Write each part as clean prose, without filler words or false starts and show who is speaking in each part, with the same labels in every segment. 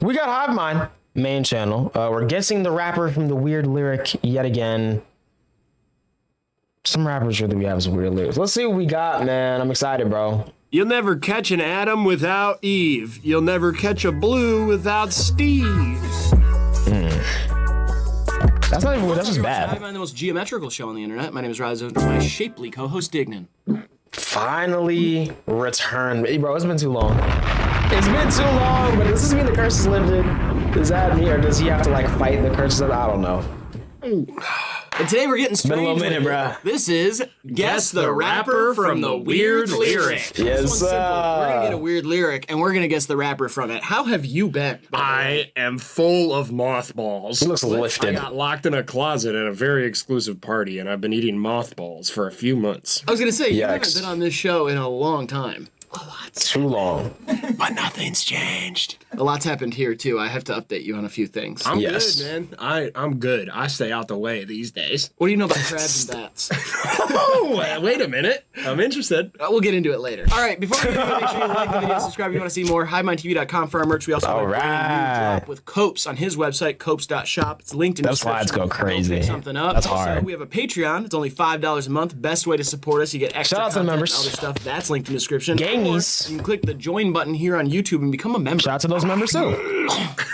Speaker 1: We got HIVEMIND main channel. We're guessing the rapper from the weird lyric yet again. Some rappers really we have some weird lyrics. Let's see what we got, man. I'm excited, bro.
Speaker 2: You'll never catch an Adam without Eve. You'll never catch a Blue without Steve.
Speaker 1: That's not even. That's just bad.
Speaker 3: I'm the most geometrical show on the internet. My name is Rise. My shapely co-host Dignan.
Speaker 1: Finally returned. Hey, bro, it's been too long. It's been too long, but does this mean the curse is lifted? Does that mean, or does he have to like fight the curses? I don't know.
Speaker 3: And today we're getting strange.
Speaker 1: Been a little minute, bro.
Speaker 3: This is Guess the Rapper from the Weird Lyric.
Speaker 1: Yes,
Speaker 3: We're gonna get a weird lyric, and we're gonna guess the rapper from it. How have you been?
Speaker 2: I am full of mothballs.
Speaker 1: He looks
Speaker 2: I
Speaker 1: lifted.
Speaker 2: got locked in a closet at a very exclusive party, and I've been eating mothballs for a few months.
Speaker 3: I was gonna say, you haven't
Speaker 1: Yikes.
Speaker 3: been on this show in a long time.
Speaker 1: Too long.
Speaker 2: But nothing's changed.
Speaker 3: A lot's happened here, too. I have to update you on a few things.
Speaker 2: I'm
Speaker 1: Yes.
Speaker 2: good, man. I'm good. I stay out the way these days.
Speaker 3: What do you know about crabs and bats?
Speaker 2: Oh, wait a minute. I'm interested.
Speaker 3: We'll get into it later. All right, before we get into it, make sure you like the video, subscribe if you want to see more. HIVEMINDTV.com for our merch. We also have a brand new drop with Copes on his website, copes.shop. It's linked in the
Speaker 1: Those
Speaker 3: description.
Speaker 1: slides go crazy.
Speaker 3: Pick something up.
Speaker 1: That's
Speaker 3: also,
Speaker 1: hard.
Speaker 3: we have a Patreon. It's only $5 a month. Best way to support us. You get extra
Speaker 1: Shout out to the
Speaker 3: content
Speaker 1: members.
Speaker 3: and other stuff. That's linked in the description.
Speaker 1: Gangies.
Speaker 3: Or you can click the join button here on YouTube and become a member.
Speaker 1: Shout out to those members too.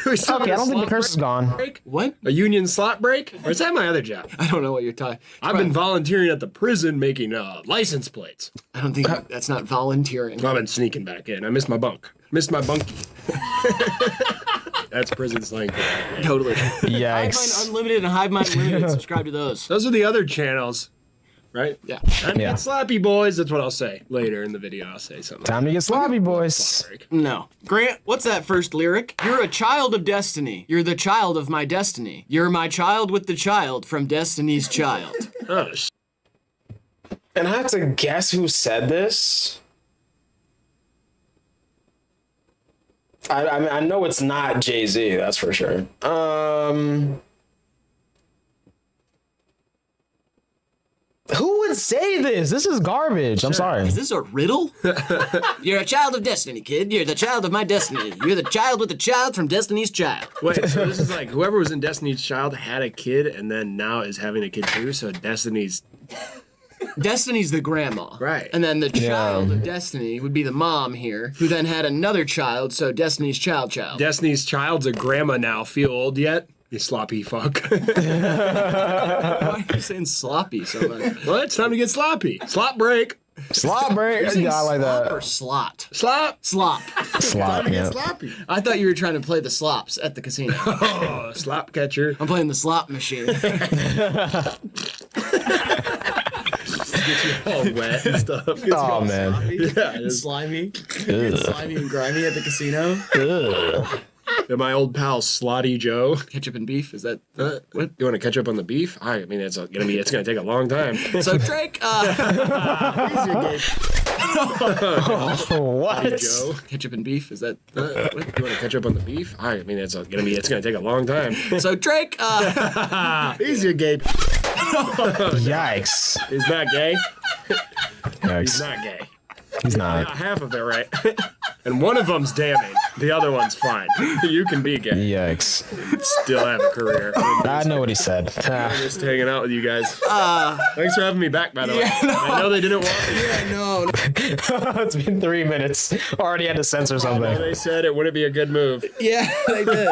Speaker 1: Okay, I don't think the curse is gone.
Speaker 2: Break?
Speaker 3: What?
Speaker 2: A union slot break? Or is that my other job?
Speaker 3: I don't know what you're talking.
Speaker 2: I've been volunteering at the prison making license plates.
Speaker 3: I don't think that's not volunteering.
Speaker 2: I've been sneaking back in. I missed my bunk. Missed my bunkie. That's prison slang for that.
Speaker 3: Totally.
Speaker 1: Yikes.
Speaker 3: HIVEMIND Unlimited and HIVEMIND Unlimited. Subscribe to those.
Speaker 2: Those are the other channels, right?
Speaker 3: Yeah.
Speaker 2: Time to
Speaker 1: Yeah.
Speaker 2: get sloppy, boys. That's what I'll say later in the video. I'll say something.
Speaker 1: Time to get sloppy, boys.
Speaker 2: Break.
Speaker 3: No. Grant, what's that first lyric? You're a child of destiny. You're the child of my destiny. You're my child with the child from Destiny's Child.
Speaker 2: Oh,
Speaker 1: And I have to guess who said this. I mean, I know it's not Jay-Z, that's for sure. Who would say this? This is garbage. I'm sorry.
Speaker 3: Is this a riddle? You're a child of destiny, kid. You're the child of my destiny. You're the child with the child from Destiny's Child.
Speaker 2: wait, so this is like whoever was in Destiny's Child had a kid and then now is having a kid too, so Destiny's...
Speaker 3: Destiny's the grandma.
Speaker 2: Right.
Speaker 3: And then the child of Destiny would be the mom here, who then had another child, so Destiny's child.
Speaker 2: Destiny's Child's a grandma now. Feel old yet? You sloppy fuck.
Speaker 3: Why are you saying sloppy so much?
Speaker 2: Well, it's time to get sloppy. Slop break.
Speaker 1: Slop break. Yeah, I like
Speaker 3: Slop
Speaker 1: that.
Speaker 3: or slot?
Speaker 2: Slop.
Speaker 3: Slop.
Speaker 1: Slop,
Speaker 2: Time to
Speaker 1: yeah.
Speaker 2: get sloppy.
Speaker 3: I thought you were trying to play the slops at the casino.
Speaker 2: Oh, slop catcher.
Speaker 3: I'm playing the slot machine.
Speaker 2: Get you all wet and stuff.
Speaker 1: Oh, man.
Speaker 2: Yeah,
Speaker 3: And
Speaker 2: just,
Speaker 3: slimy. Slimy and grimy at the casino.
Speaker 1: Ugh.
Speaker 2: and my old pal Slotty Joe.
Speaker 3: Ketchup and beef, is that
Speaker 2: What? You want to catch up on the beef? I mean, it's gonna take a long time.
Speaker 3: so Drake?
Speaker 1: What?
Speaker 2: Joe.
Speaker 3: Ketchup and beef, is that
Speaker 2: What? You want to catch up on the beef? I mean, it's gonna take a long time.
Speaker 3: so Drake?
Speaker 2: Easy, Gabe.
Speaker 1: Yikes.
Speaker 2: He's not gay. He's
Speaker 1: Yikes.
Speaker 2: not gay.
Speaker 1: He's
Speaker 2: Got
Speaker 1: not.
Speaker 2: half of it right. And one of them's damning. The other one's fine. You can be gay.
Speaker 1: Yikes.
Speaker 2: Still have a career.
Speaker 1: I know what he said.
Speaker 2: I'm just hanging out with you guys. Thanks for having me back, by the way.
Speaker 3: no.
Speaker 2: I know they didn't want me.
Speaker 3: Yeah, no.
Speaker 1: It's been 3 minutes. Already had to censor something.
Speaker 2: They said it wouldn't be a good move.
Speaker 3: Yeah, they did.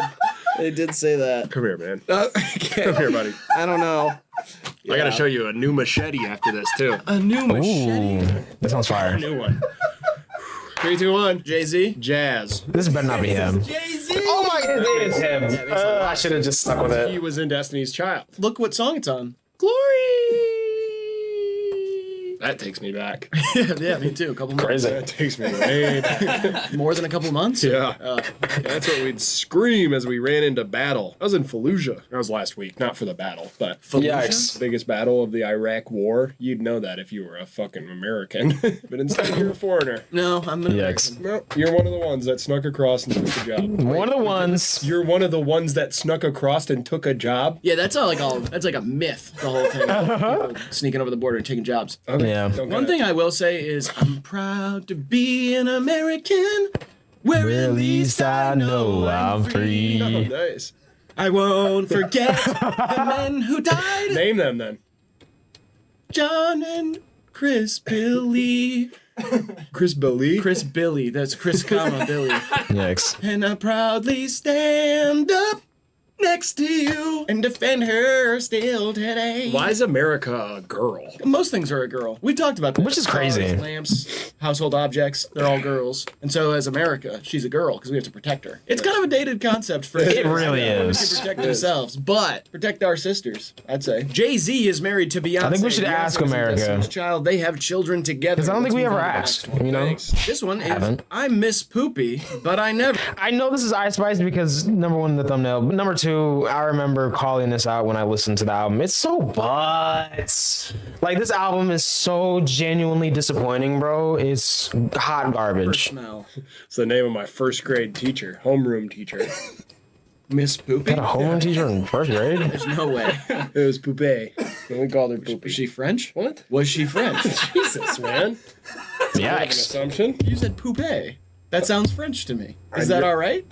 Speaker 3: They did say that.
Speaker 2: Come here, man.
Speaker 3: Okay.
Speaker 2: Come here, buddy.
Speaker 3: I don't know.
Speaker 2: I gotta show you a new machete after this, too.
Speaker 3: A new machete.
Speaker 1: Ooh, that sounds fire.
Speaker 2: New one. 3, 2, 1.
Speaker 3: Jay-Z?
Speaker 2: Jazz.
Speaker 1: This better not be him.
Speaker 3: Jay-Z!
Speaker 1: Oh my god, it is him. I should have just stuck with
Speaker 2: He
Speaker 1: it.
Speaker 2: was in Destiny's Child.
Speaker 3: Look what song it's on.
Speaker 2: Glory! That takes me back.
Speaker 3: Yeah, me too. A couple months.
Speaker 1: Crazy.
Speaker 2: That takes me way back.
Speaker 3: More than a couple months?
Speaker 2: Yeah. That's what we'd scream as we ran into battle. I was in Fallujah. That was last week, not for the battle, but
Speaker 1: Yikes.
Speaker 2: biggest battle of the Iraq War. You'd know that if you were a fucking American. But instead you're a foreigner.
Speaker 3: No, I'm an
Speaker 1: Yikes.
Speaker 3: American.
Speaker 2: Well, you're one of the ones that snuck across and took a job.
Speaker 1: One of the ones.
Speaker 2: You're one of the ones that snuck across and took a job?
Speaker 3: Yeah, that's like a myth, the whole thing. People sneaking over the border and taking jobs.
Speaker 2: Okay.
Speaker 1: Yeah.
Speaker 2: Don't
Speaker 3: One
Speaker 2: get it.
Speaker 3: thing I will say is I'm proud to be an American. Where
Speaker 1: At least I know I'm free.
Speaker 2: Oh, nice.
Speaker 3: I won't forget the men who died.
Speaker 2: Name them then.
Speaker 3: John and Chris Billy.
Speaker 2: Chris Billy.
Speaker 3: Chris Billy. That's Chris, comma, Billy.
Speaker 1: Yikes.
Speaker 3: And I proudly stand up next to you and defend her still today.
Speaker 2: Why is America a girl?
Speaker 3: Most things are a girl. We talked about that.
Speaker 1: Which is crazy.
Speaker 3: Cars, lamps, household objects, they're all girls. And so as America, she's a girl because we have to protect her. It's kind of a dated concept for
Speaker 1: It really
Speaker 3: women
Speaker 1: is.
Speaker 3: to protect themselves, but protect our sisters, I'd say. Jay-Z is married to Beyonce.
Speaker 1: I think we should ask
Speaker 3: Beyonce is
Speaker 1: America.
Speaker 3: Destiny's Child. They have children together.
Speaker 1: Because I don't think we
Speaker 3: Let's
Speaker 1: ever
Speaker 3: move on to the
Speaker 1: asked,
Speaker 3: next one.
Speaker 1: you know?
Speaker 2: Thanks.
Speaker 3: This one is,
Speaker 1: Haven't.
Speaker 3: I miss Poopy, but I never.
Speaker 1: I know this is Ice Spice because number one in the thumbnail, but number two, I remember calling this out when I listened to the album. It's so butts. Like, this album is so genuinely disappointing, bro. It's hot garbage.
Speaker 3: Smell.
Speaker 2: It's the name of my first grade teacher, homeroom teacher.
Speaker 3: Miss Poopy?
Speaker 1: Got a homeroom teacher in first grade?
Speaker 3: There's no way.
Speaker 2: It was Poupée. And we called her Poopy.
Speaker 3: Was she French?
Speaker 2: What?
Speaker 3: Was she French?
Speaker 2: Jesus, man. An
Speaker 1: Yikes.
Speaker 2: assumption?
Speaker 3: You said poupée. That sounds French to me. Is that all right?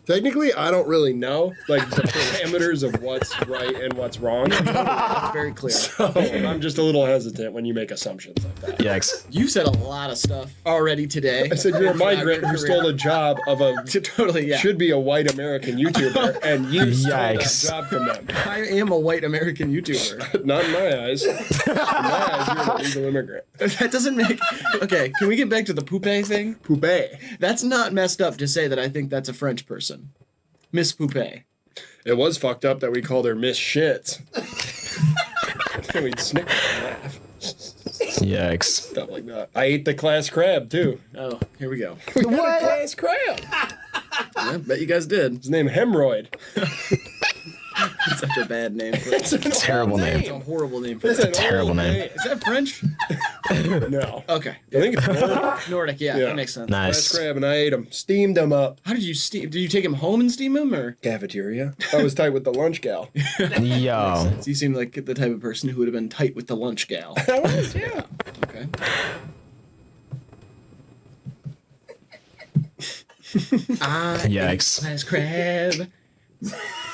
Speaker 2: Technically, I don't really know, like, the parameters of what's right and what's wrong.
Speaker 3: That's very clear.
Speaker 2: So I'm just a little hesitant when you make assumptions like that.
Speaker 1: Yikes.
Speaker 3: You said a lot of stuff already today.
Speaker 2: I said you're a migrant who stole a job of a
Speaker 3: Totally, yeah.
Speaker 2: should be a white American YouTuber, and you stole that
Speaker 1: Yikes.
Speaker 2: job from them.
Speaker 3: I am a white American YouTuber.
Speaker 2: Not in my eyes. In my eyes, you're an illegal immigrant.
Speaker 3: That doesn't make... Okay, can we get back to the poupée thing?
Speaker 2: Poupée.
Speaker 3: That's not messed up to say that I think that's a French person. Miss Poupée.
Speaker 2: It was fucked up that we called her Miss Shits. We'd snicker and laugh.
Speaker 1: Yikes.
Speaker 2: Stuff like that. I ate the class crab, too.
Speaker 3: Oh, here we go.
Speaker 2: We had a class crab.
Speaker 3: I bet you guys did.
Speaker 2: His name Hemorrhoid.
Speaker 3: It's such a bad name for it.
Speaker 2: It's
Speaker 1: Terrible name.
Speaker 3: It's a horrible name for
Speaker 2: It's
Speaker 3: it.
Speaker 2: an
Speaker 1: Terrible
Speaker 2: old
Speaker 1: name.
Speaker 3: Is that French?
Speaker 2: No.
Speaker 3: Okay.
Speaker 2: I think it's Nordic.
Speaker 3: Nordic, yeah,
Speaker 2: Yeah.
Speaker 3: that makes sense.
Speaker 1: Nice.
Speaker 2: Class crab, and I ate them. Steamed them up.
Speaker 3: How did you steam? Did you take him home and steam him, or?
Speaker 2: Cafeteria. I was tight with the lunch gal.
Speaker 1: Yo.
Speaker 3: You seem like the type of person who would have been tight with the lunch gal.
Speaker 2: I was, yeah.
Speaker 3: Okay.
Speaker 1: Yikes.
Speaker 3: Class crab,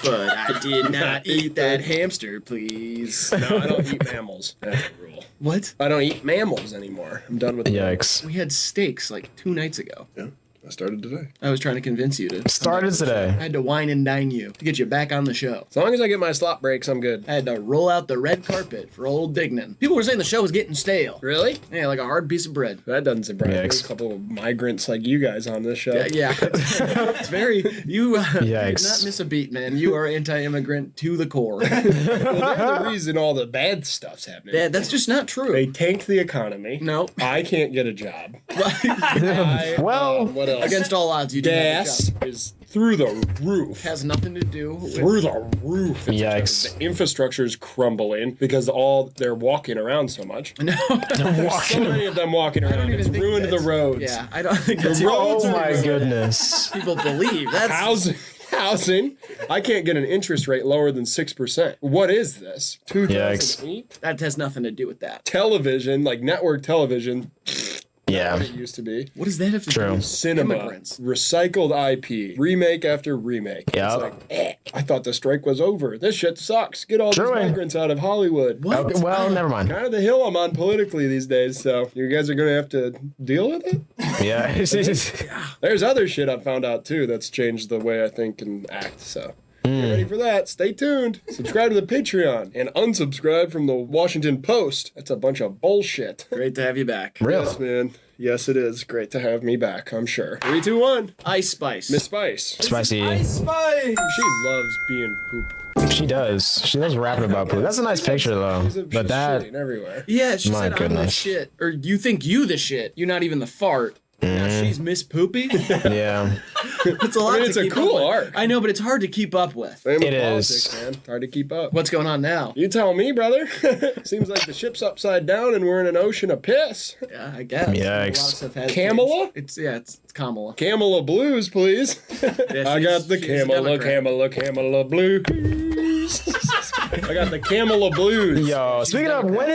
Speaker 3: but I did not eat that hamster, please.
Speaker 2: No, I don't eat mammals. That's the rule.
Speaker 3: What?
Speaker 2: I don't eat mammals anymore. I'm done with them.
Speaker 1: Yikes.
Speaker 3: We had steaks like 2 nights ago.
Speaker 2: Yeah, I started today.
Speaker 3: I was trying to convince you to.
Speaker 1: Started today.
Speaker 3: I had to wine and dine you to get you back on the show.
Speaker 2: As long as I get my slop breaks, I'm good.
Speaker 3: I had to roll out the red carpet for old Dignan. People were saying the show was getting stale.
Speaker 2: Really?
Speaker 3: Yeah, like a hard piece of bread.
Speaker 2: That doesn't surprise me.
Speaker 1: Yikes.
Speaker 2: There's a couple of migrants like you guys on this show.
Speaker 3: Yeah, it's very you. You did
Speaker 1: Yikes.
Speaker 3: not miss a beat, man. You are anti-immigrant to the core.
Speaker 2: Well, they're the reason all the bad stuff's happening.
Speaker 3: Yeah, that's just not true.
Speaker 2: They tanked the economy.
Speaker 3: No.
Speaker 2: I can't get a job.
Speaker 1: Well,
Speaker 2: What else?
Speaker 3: Against all odds, you do have a
Speaker 2: Gas
Speaker 3: job.
Speaker 2: is through the roof.
Speaker 3: Has nothing to do with.
Speaker 2: Through the roof.
Speaker 1: Yikes.
Speaker 2: The infrastructure's crumbling because they're walking around so much.
Speaker 3: No,
Speaker 2: So many of them walking
Speaker 3: I
Speaker 2: around.
Speaker 3: don't
Speaker 2: It's
Speaker 3: even think
Speaker 2: ruined the
Speaker 3: that's-
Speaker 2: roads.
Speaker 3: Yeah, I don't think that's
Speaker 2: roads
Speaker 1: Oh
Speaker 2: are
Speaker 1: my
Speaker 2: ruined.
Speaker 1: goodness.
Speaker 3: people believe. That's
Speaker 2: Housing. I can't get an interest rate lower than 6%. What is this? 2008?
Speaker 3: that has nothing to do with that.
Speaker 2: Television, like network television,
Speaker 1: Yeah.
Speaker 2: what it used to be.
Speaker 3: What does that have to
Speaker 1: True.
Speaker 3: do with
Speaker 2: Cinema,
Speaker 3: immigrants?
Speaker 2: recycled IP, remake after remake.
Speaker 1: Yep.
Speaker 2: It's like, I thought the strike was over. This shit sucks. Get all
Speaker 1: True.
Speaker 2: these migrants out of Hollywood.
Speaker 3: What?
Speaker 1: Okay, well, never mind.
Speaker 2: Kind of the hill I'm on politically these days, so you guys are gonna have to deal with it.
Speaker 1: Yeah.
Speaker 2: There's other shit I've found out too that's changed the way I think and act. So get ready for that. Stay tuned. Subscribe to the Patreon and unsubscribe from the Washington Post. That's a bunch of bullshit.
Speaker 3: Great to have you back.
Speaker 1: Real.
Speaker 2: Yes, man. Yes, it is great to have me back. I'm sure. 3, 2, 1.
Speaker 3: Ice Spice.
Speaker 2: Miss Spice.
Speaker 1: Spicy.
Speaker 3: Spice.
Speaker 2: She loves being poop.
Speaker 1: She does. She does rap about poop. That's a nice picture, though.
Speaker 2: She's
Speaker 1: But that.
Speaker 2: shitting everywhere.
Speaker 3: Yeah, she
Speaker 1: My
Speaker 3: said I'm the
Speaker 1: goodness.
Speaker 3: shit, or you think you the shit. You're not even the fart. Now she's Miss Poopy.
Speaker 1: Yeah.
Speaker 3: It's a lot.
Speaker 2: I mean,
Speaker 3: to
Speaker 2: it's a
Speaker 3: keep
Speaker 2: cool
Speaker 3: up with.
Speaker 2: arc.
Speaker 3: I know, but it's hard to keep up with.
Speaker 2: Same with
Speaker 1: It
Speaker 2: politics,
Speaker 1: is.
Speaker 2: man. Hard to keep up.
Speaker 3: What's going on now?
Speaker 2: You tell me, brother. Seems like the ship's upside down and we're in an ocean of piss.
Speaker 3: Yeah, I guess.
Speaker 1: Yikes.
Speaker 3: A lot of stuff has
Speaker 2: Kamala?
Speaker 3: changed. It's Kamala.
Speaker 2: Kamala Blues, please.
Speaker 3: Yeah,
Speaker 2: I got the
Speaker 3: she's a
Speaker 2: Kamala
Speaker 3: Democrat.
Speaker 2: Blues. I got the Kamala Blues.
Speaker 1: Yo, speaking of, when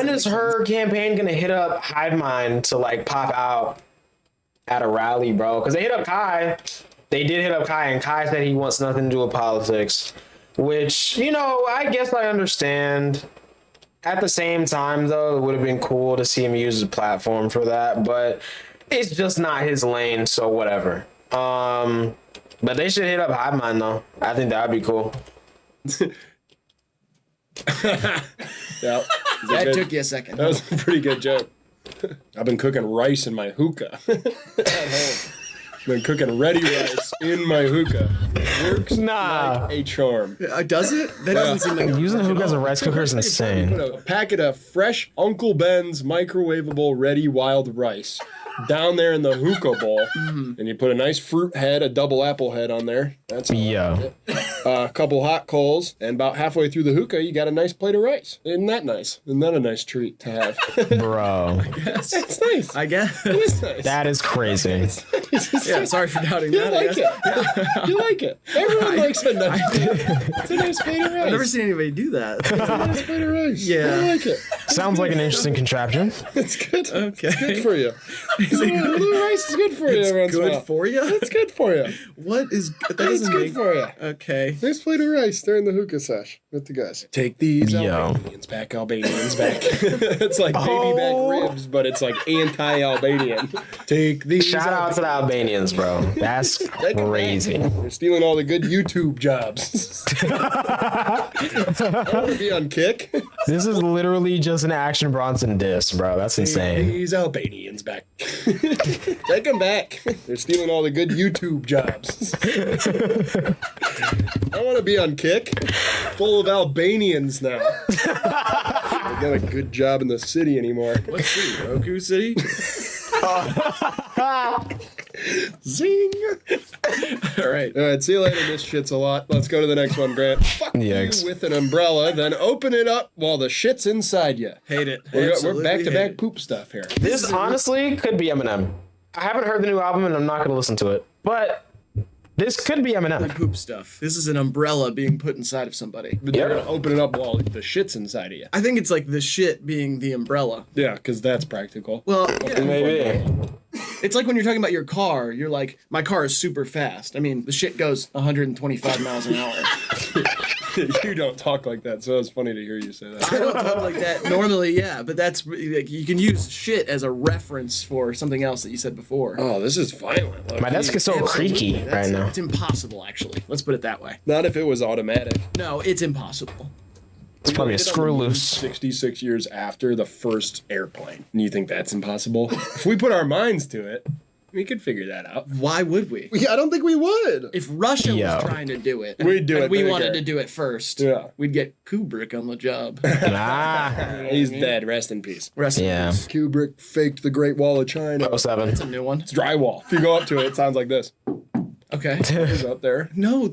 Speaker 1: is her campaign gonna hit up HIVEMIND to like pop out at a rally, bro. Because they hit up Kai. They did hit up Kai, and Kai said he wants nothing to do with politics, which, you know, I guess I understand. At the same time, though, it would have been cool to see him use his platform for that, but it's just not his lane, so whatever. But they should hit up HIVEMIND, though. I think that'd be cool.
Speaker 2: Yeah,
Speaker 3: That took you a second.
Speaker 2: That was a pretty good joke. I've been cooking rice in my hookah at home. Been cooking ready rice in my hookah. Works like a charm.
Speaker 3: Does it? That doesn't seem like
Speaker 1: Using the hookah as a rice cooker is insane.
Speaker 2: Put a packet of fresh Uncle Ben's microwavable ready wild rice down there in the hookah bowl, and you put a nice fruit head, a double apple head on there. That's a couple hot coals, and about halfway through the hookah, you got a nice plate of rice. Isn't that nice? Isn't that a nice treat to have?
Speaker 1: Bro.
Speaker 2: It's nice.
Speaker 3: I guess.
Speaker 2: It is nice.
Speaker 1: That is crazy.
Speaker 3: Yeah, sorry for doubting
Speaker 2: You
Speaker 3: that.
Speaker 2: like it. You like it. Everyone likes a nice It's a nice plate of rice.
Speaker 3: I've never seen anybody do that.
Speaker 2: It's a nice plate of rice.
Speaker 3: Yeah.
Speaker 2: I like it.
Speaker 1: Sounds like an interesting contraption.
Speaker 2: It's good.
Speaker 3: Okay.
Speaker 2: It's good for you. Blue rice is good for you.
Speaker 3: It's good for you?
Speaker 2: It's good for you.
Speaker 3: What is... That
Speaker 2: It's
Speaker 3: doesn't
Speaker 2: good
Speaker 3: make...
Speaker 2: for you.
Speaker 3: Okay.
Speaker 2: Nice plate of rice during the hookah sesh with the guys. Take these
Speaker 1: Yo.
Speaker 2: Albanians back, Albanians back. It's like baby back ribs, but it's like anti-Albanian. Take these.
Speaker 1: Shout out to the Albanians, bro. That's crazy.
Speaker 2: They're stealing all the good YouTube jobs. I want to be on Kick.
Speaker 1: This is literally just an Action Bronson diss, bro. That's
Speaker 2: Take
Speaker 1: insane.
Speaker 2: these Albanians back. Take them back. They're stealing all the good YouTube jobs. I want to be on Kick, full of Albanians now. I got a good job in the city anymore.
Speaker 3: What city? Roku City?
Speaker 2: Zing!
Speaker 3: All right.
Speaker 2: All right, see you later. This shit's a lot. Let's go to the next one, Grant. Fuck
Speaker 1: Yikes.
Speaker 2: you with an umbrella, then open it up while the shit's inside you.
Speaker 3: Hate it.
Speaker 2: We're
Speaker 3: Absolutely hate
Speaker 2: back-to-back
Speaker 3: it.
Speaker 2: poop stuff here.
Speaker 1: This honestly could be Eminem. I haven't heard the new album, and I'm not going to listen to it. But this could be Eminem.
Speaker 3: Poop stuff. This is an umbrella being put inside of somebody.
Speaker 2: But they're gonna open it up while the shit's inside of you.
Speaker 3: I think it's like the shit being the umbrella.
Speaker 2: Yeah, because that's practical.
Speaker 3: Well, yeah.
Speaker 1: Maybe.
Speaker 3: It's like when you're talking about your car, you're like, my car is super fast. I mean, the shit goes 125 miles an hour.
Speaker 2: You don't talk like that, so it's funny to hear you say that.
Speaker 3: I don't talk like that normally, yeah, but that's like you can use shit as a reference for something else that you said before.
Speaker 2: Oh, this is violent. Look.
Speaker 1: My desk is so
Speaker 3: Absolutely.
Speaker 1: creaky right now.
Speaker 3: It's impossible, actually. Let's put it that way.
Speaker 2: Not if it was automatic.
Speaker 3: No, it's impossible.
Speaker 1: It's probably a screw loose.
Speaker 2: 66 years after the first airplane. And you think that's impossible? If we put our minds to it, we could figure that out.
Speaker 3: Why would we?
Speaker 2: I don't think we would.
Speaker 3: If Russia
Speaker 1: Yo.
Speaker 3: was trying to do it,
Speaker 2: We'd do
Speaker 3: and
Speaker 2: it
Speaker 3: we
Speaker 2: bigger.
Speaker 3: wanted to do it first,
Speaker 2: Yeah.
Speaker 3: we'd get Kubrick on the job.
Speaker 1: Ah.
Speaker 2: He's dead. Rest in peace.
Speaker 3: Rest in
Speaker 1: Yeah.
Speaker 3: peace.
Speaker 2: Kubrick faked the Great Wall of China.
Speaker 1: 07.
Speaker 3: It's a new one.
Speaker 2: It's drywall. If you go up to it, it sounds like this.
Speaker 3: Okay.
Speaker 2: It's up there.
Speaker 3: No,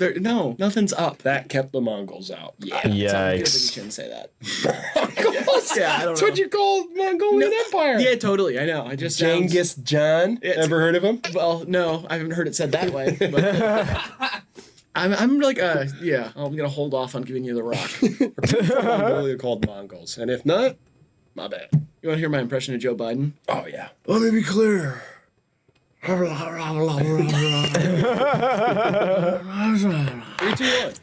Speaker 3: nothing's up.
Speaker 2: That kept the Mongols out.
Speaker 3: Yeah. So I feel like you
Speaker 1: Yikes.
Speaker 3: shouldn't say that.
Speaker 2: Mongols?
Speaker 3: Yeah, I don't
Speaker 2: That's
Speaker 3: know.
Speaker 2: what you call Mongolian Empire.
Speaker 3: Yeah, totally. I know. I just sounds-
Speaker 2: Genghis Khan.
Speaker 3: It's-
Speaker 2: Ever heard of him?
Speaker 3: Well, no, I haven't heard it said that way. But I'm like, yeah, I'm gonna hold off on giving you the rock.
Speaker 2: Mongolia called Mongols. And if not, my bad.
Speaker 3: You want to hear my impression of Joe Biden?
Speaker 2: Oh, yeah. Let me be clear. 3, 2, 1.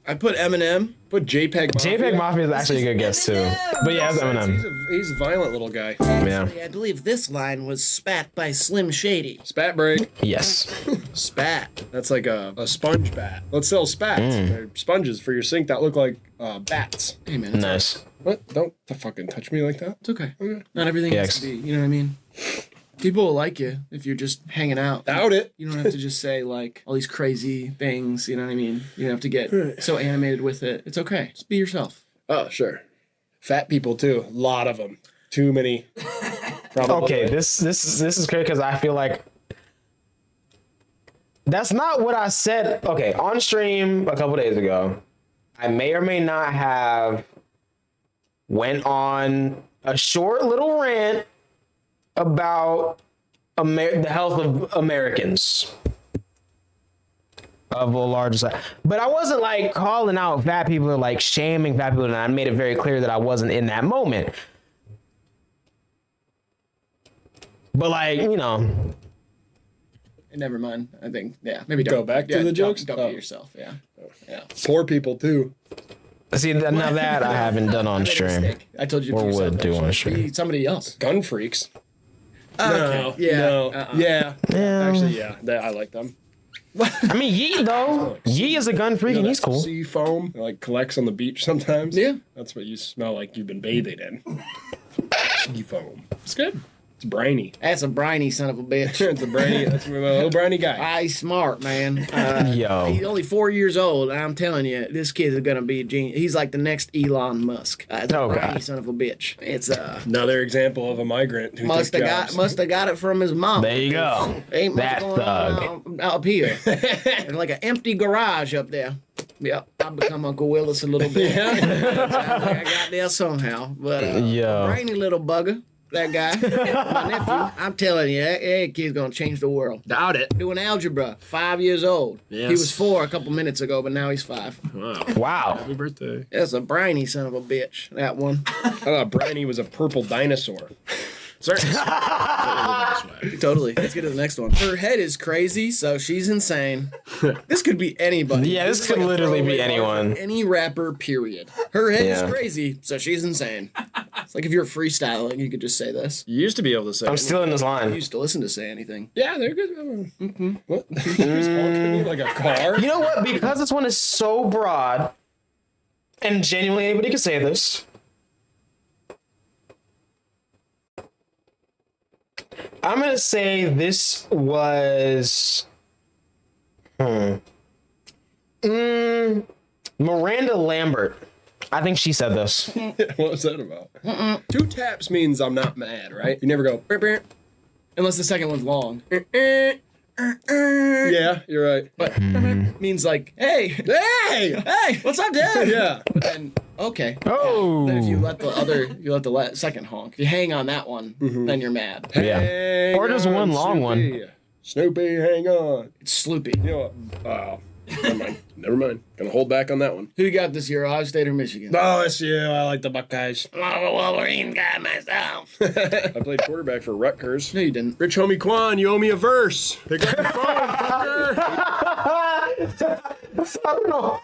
Speaker 3: I put Eminem.
Speaker 2: Put JPEG Mafia.
Speaker 1: JPEG Mafia is actually a good guess, too. But yeah, it's Eminem.
Speaker 2: He's a violent little guy.
Speaker 1: Yeah.
Speaker 3: I believe this line was spat by Slim Shady.
Speaker 2: Spat break.
Speaker 1: Yes.
Speaker 3: Spat.
Speaker 2: That's like a sponge bat. Let's sell spats. They're sponges for your sink that look like bats.
Speaker 3: Hey man, it's,
Speaker 1: Nice.
Speaker 2: What? Don't fucking touch me like that.
Speaker 3: it's okay. Not everything has to be. You know what I mean? People will like you if you're just hanging out.
Speaker 2: Doubt it.
Speaker 3: You don't have to just say like all these crazy things. You know what I mean? You don't have to get so animated with it. It's okay. Just be yourself.
Speaker 2: Oh, sure. Fat people too. A lot of them. Too many. Probably.
Speaker 1: Okay, this is great because I feel like that's not what I said. Okay, on stream a couple days ago, I may or may not have went on a short little rant about the health of Americans of a larger size. But I wasn't like calling out fat people or like shaming fat people, and I made it very clear that I wasn't in that moment. But like, you know,
Speaker 3: Never mind. I think, yeah, maybe
Speaker 2: Go back to the jokes?
Speaker 3: Don't
Speaker 2: Oh.
Speaker 3: get yourself, yeah.
Speaker 2: Poor people, too.
Speaker 1: See, now that I haven't done on
Speaker 3: I made a
Speaker 1: stream.
Speaker 3: mistake. I told you to
Speaker 1: Or
Speaker 3: yourself,
Speaker 1: would do
Speaker 3: actually.
Speaker 1: on stream.
Speaker 3: Be somebody else.
Speaker 2: Gun freaks.
Speaker 3: Okay. Yeah.
Speaker 2: No. Yeah.
Speaker 1: Yeah.
Speaker 2: Actually, yeah. I like them.
Speaker 1: I mean, Yee though. Yee is a gun freak and he's cool.
Speaker 2: Sea foam like collects on the beach sometimes.
Speaker 3: Yeah.
Speaker 2: That's what you smell like you've been bathing in. Sea foam. It's good. It's briny.
Speaker 3: That's a briny son of a bitch.
Speaker 2: It's a briny. That's a little briny guy.
Speaker 3: He's smart, man.
Speaker 1: Yo.
Speaker 3: He's only 4 years old. And I'm telling you, this kid is gonna be a genius. He's like the next Elon Musk. It's a briny
Speaker 1: God.
Speaker 3: son of a bitch. It's
Speaker 2: Another example of a migrant who
Speaker 3: must
Speaker 2: took
Speaker 3: have
Speaker 2: jobs.
Speaker 3: got it from his mom.
Speaker 1: There you go.
Speaker 3: Ain't much
Speaker 1: That
Speaker 3: going on up here. There's like an empty garage up there. Yep, I've become Uncle Willis a little bit. Sounds like I got there somehow. But
Speaker 1: Yo.
Speaker 3: brainy little bugger, that guy, my nephew. I'm telling you, that kid's gonna change the world.
Speaker 2: Doubt it.
Speaker 3: Doing algebra, 5 years old.
Speaker 2: Yes.
Speaker 3: He was 4 a couple minutes ago, but now he's 5.
Speaker 2: Wow.
Speaker 1: Wow.
Speaker 2: Happy birthday.
Speaker 3: That's a briny son of a bitch. That one.
Speaker 2: I thought Briny was a purple dinosaur. Certainly.
Speaker 3: Totally. Let's get to the next one. Her head is crazy, so she's insane. This could be anybody.
Speaker 1: Yeah, this
Speaker 3: is
Speaker 1: could
Speaker 3: like a
Speaker 1: literally be
Speaker 3: throwaway bar for
Speaker 1: anyone.
Speaker 3: Any rapper, period. Her head
Speaker 1: Yeah.
Speaker 3: is crazy, so she's insane. It's like if you're freestyling, you could just say this.
Speaker 2: You used to be able to say
Speaker 1: I'm
Speaker 2: it.
Speaker 1: stealing this
Speaker 3: I
Speaker 1: line.
Speaker 3: used to listen to Say Anything.
Speaker 2: Yeah, they're good. What? You just honking at me like a car?
Speaker 1: You know what? Because this one is so broad, and genuinely anybody can say this, I'm gonna say this was Miranda Lambert. I think she said this.
Speaker 2: What was that about? 2 taps means I'm not mad, right? You never go, "Beep, beep."
Speaker 3: Unless the second one's long.
Speaker 2: Yeah, you're right.
Speaker 3: But means like, hey,
Speaker 2: Hey!
Speaker 3: hey, what's up, Dad?
Speaker 2: Yeah.
Speaker 3: But then, okay.
Speaker 1: Oh.
Speaker 3: Then if you let the second honk, if you hang on that one, then you're mad.
Speaker 1: Yeah.
Speaker 2: Hang
Speaker 1: Or just
Speaker 2: on,
Speaker 1: one long
Speaker 2: Snoopy. Snoopy, hang on.
Speaker 3: It's Sloopy.
Speaker 2: You know what? Oh, never mind. Never mind. Gonna hold back on that one.
Speaker 3: Who you got this year, Ohio State or Michigan?
Speaker 2: Oh, it's you. I like the Buckeyes.
Speaker 3: I'm a Wolverine guy myself.
Speaker 2: I played quarterback for Rutgers.
Speaker 3: No, you didn't.
Speaker 2: Rich homie Quan, you owe me a verse. Pick up your phone, fucker.
Speaker 1: I don't know.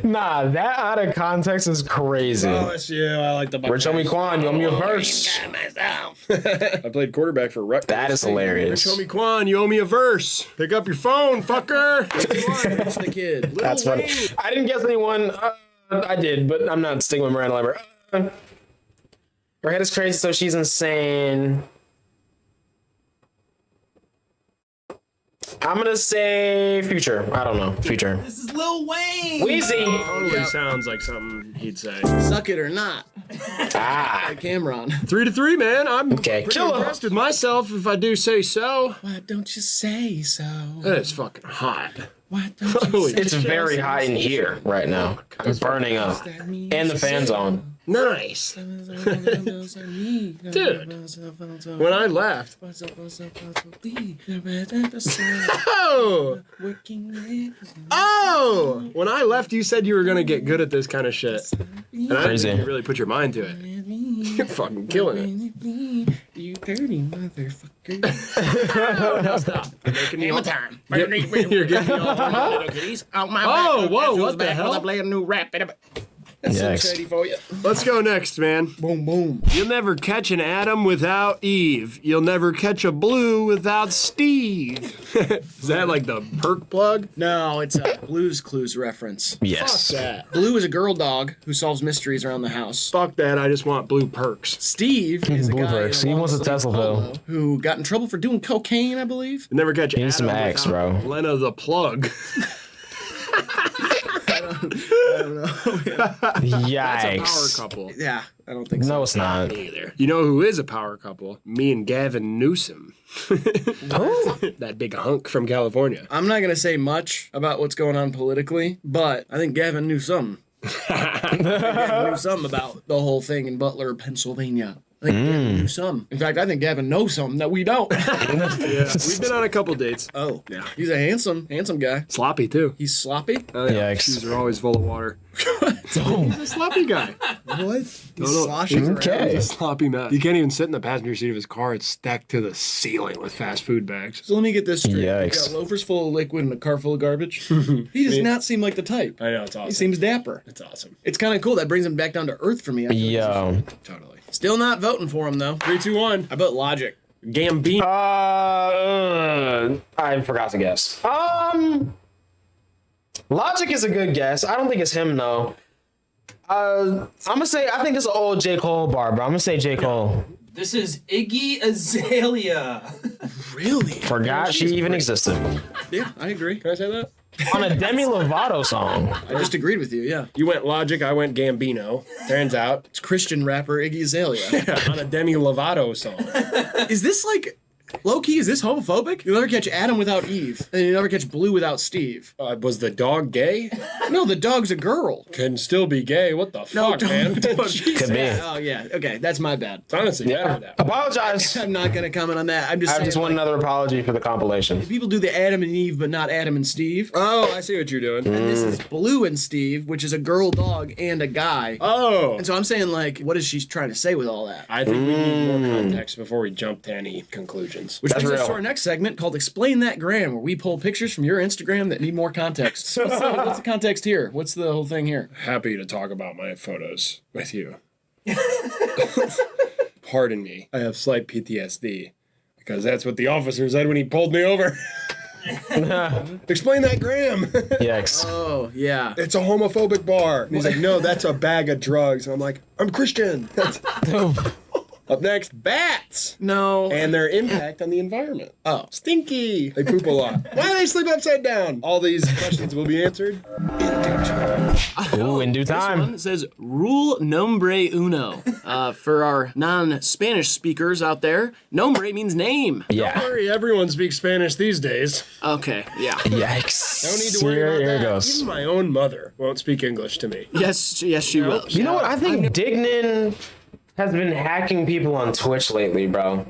Speaker 1: Nah, that out of context is crazy.
Speaker 2: Oh, it's you. I like the Buckeyes.
Speaker 1: Rich homie Quan, you owe me a verse.
Speaker 2: I played quarterback for Rutgers.
Speaker 1: That is hilarious.
Speaker 2: Rich homie Quan, you owe me a verse. Pick up your phone, fucker.
Speaker 3: It's the kid. Little
Speaker 1: That's funny.
Speaker 3: Wayne.
Speaker 1: I didn't guess anyone. I did, but I'm not sticking with Miranda Lambert. Her head is crazy, so she's insane. I'm gonna say Future. I don't know. Future.
Speaker 3: This is Lil Wayne.
Speaker 1: Wheezy.
Speaker 2: Totally sounds like something he'd say.
Speaker 3: Suck it or not.
Speaker 1: Ah.
Speaker 3: Cameron.
Speaker 2: 3-3, man. I'm
Speaker 1: Okay.
Speaker 2: pretty
Speaker 1: Killer.
Speaker 2: impressed with myself, if I do say so.
Speaker 3: Why don't you say so?
Speaker 2: It's fucking hot.
Speaker 3: Why don't you
Speaker 2: Holy
Speaker 3: say
Speaker 1: It's very hot in here right now. I'm burning up. And the fan's on.
Speaker 2: Nice. Dude. When I left. Oh! Oh! When I left, you said you were gonna get good at this kind of shit. And I
Speaker 1: Crazy.
Speaker 2: think you really put your mind to it. You're fucking killing it.
Speaker 3: You dirty motherfucker.
Speaker 2: No, stop. You're making me
Speaker 3: Game
Speaker 2: all...
Speaker 3: of time.
Speaker 2: You're getting me all...
Speaker 3: Little kitties. Out my
Speaker 2: Oh,
Speaker 3: back.
Speaker 2: whoa,
Speaker 3: Who's
Speaker 2: what the
Speaker 3: back?
Speaker 2: hell?
Speaker 3: I play a new rap. That's so
Speaker 1: Yikes.
Speaker 3: shady for you.
Speaker 2: Let's go next, man.
Speaker 3: Boom, boom.
Speaker 2: You'll never catch an Adam without Eve. You'll never catch a Blue without Steve. Is that like the perk plug?
Speaker 3: No, it's a Blue's Clues reference.
Speaker 1: Yes.
Speaker 2: Fuck that.
Speaker 3: Blue is a girl dog who solves mysteries around the house.
Speaker 2: Fuck that. I just want blue perks.
Speaker 3: Steve is a
Speaker 1: Blue
Speaker 3: guy
Speaker 1: perks.
Speaker 3: in a
Speaker 1: He wants a
Speaker 3: long-sleeve
Speaker 1: Tesla
Speaker 3: polo
Speaker 1: pill.
Speaker 3: who got in trouble for doing cocaine, I believe.
Speaker 2: You'll never catch
Speaker 1: He needs some
Speaker 2: Adam
Speaker 1: X,
Speaker 2: without
Speaker 1: bro.
Speaker 2: Lena the plug.
Speaker 3: I don't know.
Speaker 2: That's a power
Speaker 1: Yikes.
Speaker 2: couple.
Speaker 3: Yeah, I don't think so.
Speaker 1: No, it's not.
Speaker 2: Either. You know who is a power couple? Me and Gavin Newsom.
Speaker 1: Oh.
Speaker 2: That big hunk from California.
Speaker 3: I'm not going to say much about what's going on politically, but I think Gavin knew something. Gavin knew something about the whole thing in Butler, Pennsylvania. I think Gavin knew something. In fact, I think Gavin knows something that we don't.
Speaker 2: Yeah, we've been on a couple dates.
Speaker 3: Oh,
Speaker 2: Yeah.
Speaker 3: he's a handsome guy.
Speaker 2: Sloppy, too.
Speaker 3: He's sloppy.
Speaker 2: Oh, yeah.
Speaker 1: Yikes.
Speaker 2: Shoes are always full of water. He's a sloppy guy. What?
Speaker 3: He's sloshing around.
Speaker 1: Okay.
Speaker 2: He's a sloppy mess. You can't even sit in the passenger seat of his car. It's stacked to the ceiling with fast food bags.
Speaker 3: So let me get this straight.
Speaker 1: Yikes.
Speaker 3: You got loafers full of liquid and a car full of garbage. He does not seem like the type.
Speaker 2: I know, it's awesome.
Speaker 3: He seems dapper.
Speaker 2: It's awesome.
Speaker 3: It's kind of cool. That brings him back down to earth for me. I feel like
Speaker 1: Yo.
Speaker 2: Totally.
Speaker 3: Still not voting for him, though.
Speaker 2: 3, 2, 1.
Speaker 3: I bet Logic.
Speaker 2: Gambino.
Speaker 1: I forgot to guess. Logic is a good guess. I don't think it's him though. I'm gonna say I think it's an old J. Cole bar, bro. I'm gonna say J. Cole.
Speaker 4: This is Iggy Azalea.
Speaker 3: Really?
Speaker 1: Forgot she even existed.
Speaker 3: Yeah, I agree.
Speaker 2: Can I say that?
Speaker 1: On a Demi Lovato song.
Speaker 3: I just agreed with you, yeah.
Speaker 2: You went Logic, I went Gambino. Turns out,
Speaker 3: It's Christian rapper Iggy Azalea.
Speaker 2: on a Demi Lovato song.
Speaker 3: Is this like... Low-key, is this homophobic? You'll never catch Adam without Eve, and you never catch Blue without Steve.
Speaker 2: Was the dog gay?
Speaker 3: No, the dog's a girl.
Speaker 2: Can still be gay. What the fuck, man?
Speaker 3: Jesus.
Speaker 1: Could be.
Speaker 3: Oh, yeah. Okay, that's my bad.
Speaker 2: It's honestly better than that.
Speaker 1: Apologize.
Speaker 3: I'm not going to comment on that. I'm just
Speaker 1: I
Speaker 3: saying,
Speaker 1: just want
Speaker 3: like,
Speaker 1: another apology for the compilation.
Speaker 3: people do the Adam and Eve, but not Adam and Steve.
Speaker 2: Oh, I see what you're doing.
Speaker 3: And this is Blue and Steve, which is a girl dog and a guy.
Speaker 2: Oh.
Speaker 3: And so I'm saying, like, what is she trying to say with all that?
Speaker 2: I think we need more context before we jump to any conclusions.
Speaker 3: Which
Speaker 1: That's
Speaker 3: brings us
Speaker 1: real.
Speaker 3: to our next segment called Explain That Gram, where we pull pictures from your Instagram that need more context. What's the context here? What's the whole thing here?
Speaker 2: Happy to talk about my photos with you. Pardon me. I have slight PTSD because that's what the officer said when he pulled me over. Explain that, Graham.
Speaker 1: Yikes.
Speaker 3: Oh, yeah.
Speaker 2: It's a homophobic bar. And he's like, no, that's a bag of drugs. And I'm like, I'm Christian. Up next, bats.
Speaker 3: No.
Speaker 2: And their impact on the environment.
Speaker 3: Oh.
Speaker 2: Stinky. They poop a lot. Why do they sleep upside down? All these questions will be answered in due time.
Speaker 1: Ooh, in due
Speaker 3: This
Speaker 1: time.
Speaker 3: one says rule nombre uno. For our non-Spanish speakers out there, nombre means name.
Speaker 2: Don't
Speaker 1: Yeah.
Speaker 2: worry, everyone speaks Spanish these days.
Speaker 3: Okay, yeah.
Speaker 1: Yikes.
Speaker 2: Don't need to worry about
Speaker 1: Here it
Speaker 2: that.
Speaker 1: goes.
Speaker 2: Even my own mother won't speak English to me.
Speaker 3: Yes, she will.
Speaker 1: You know what? I think Dignan has been hacking people on Twitch lately, bro.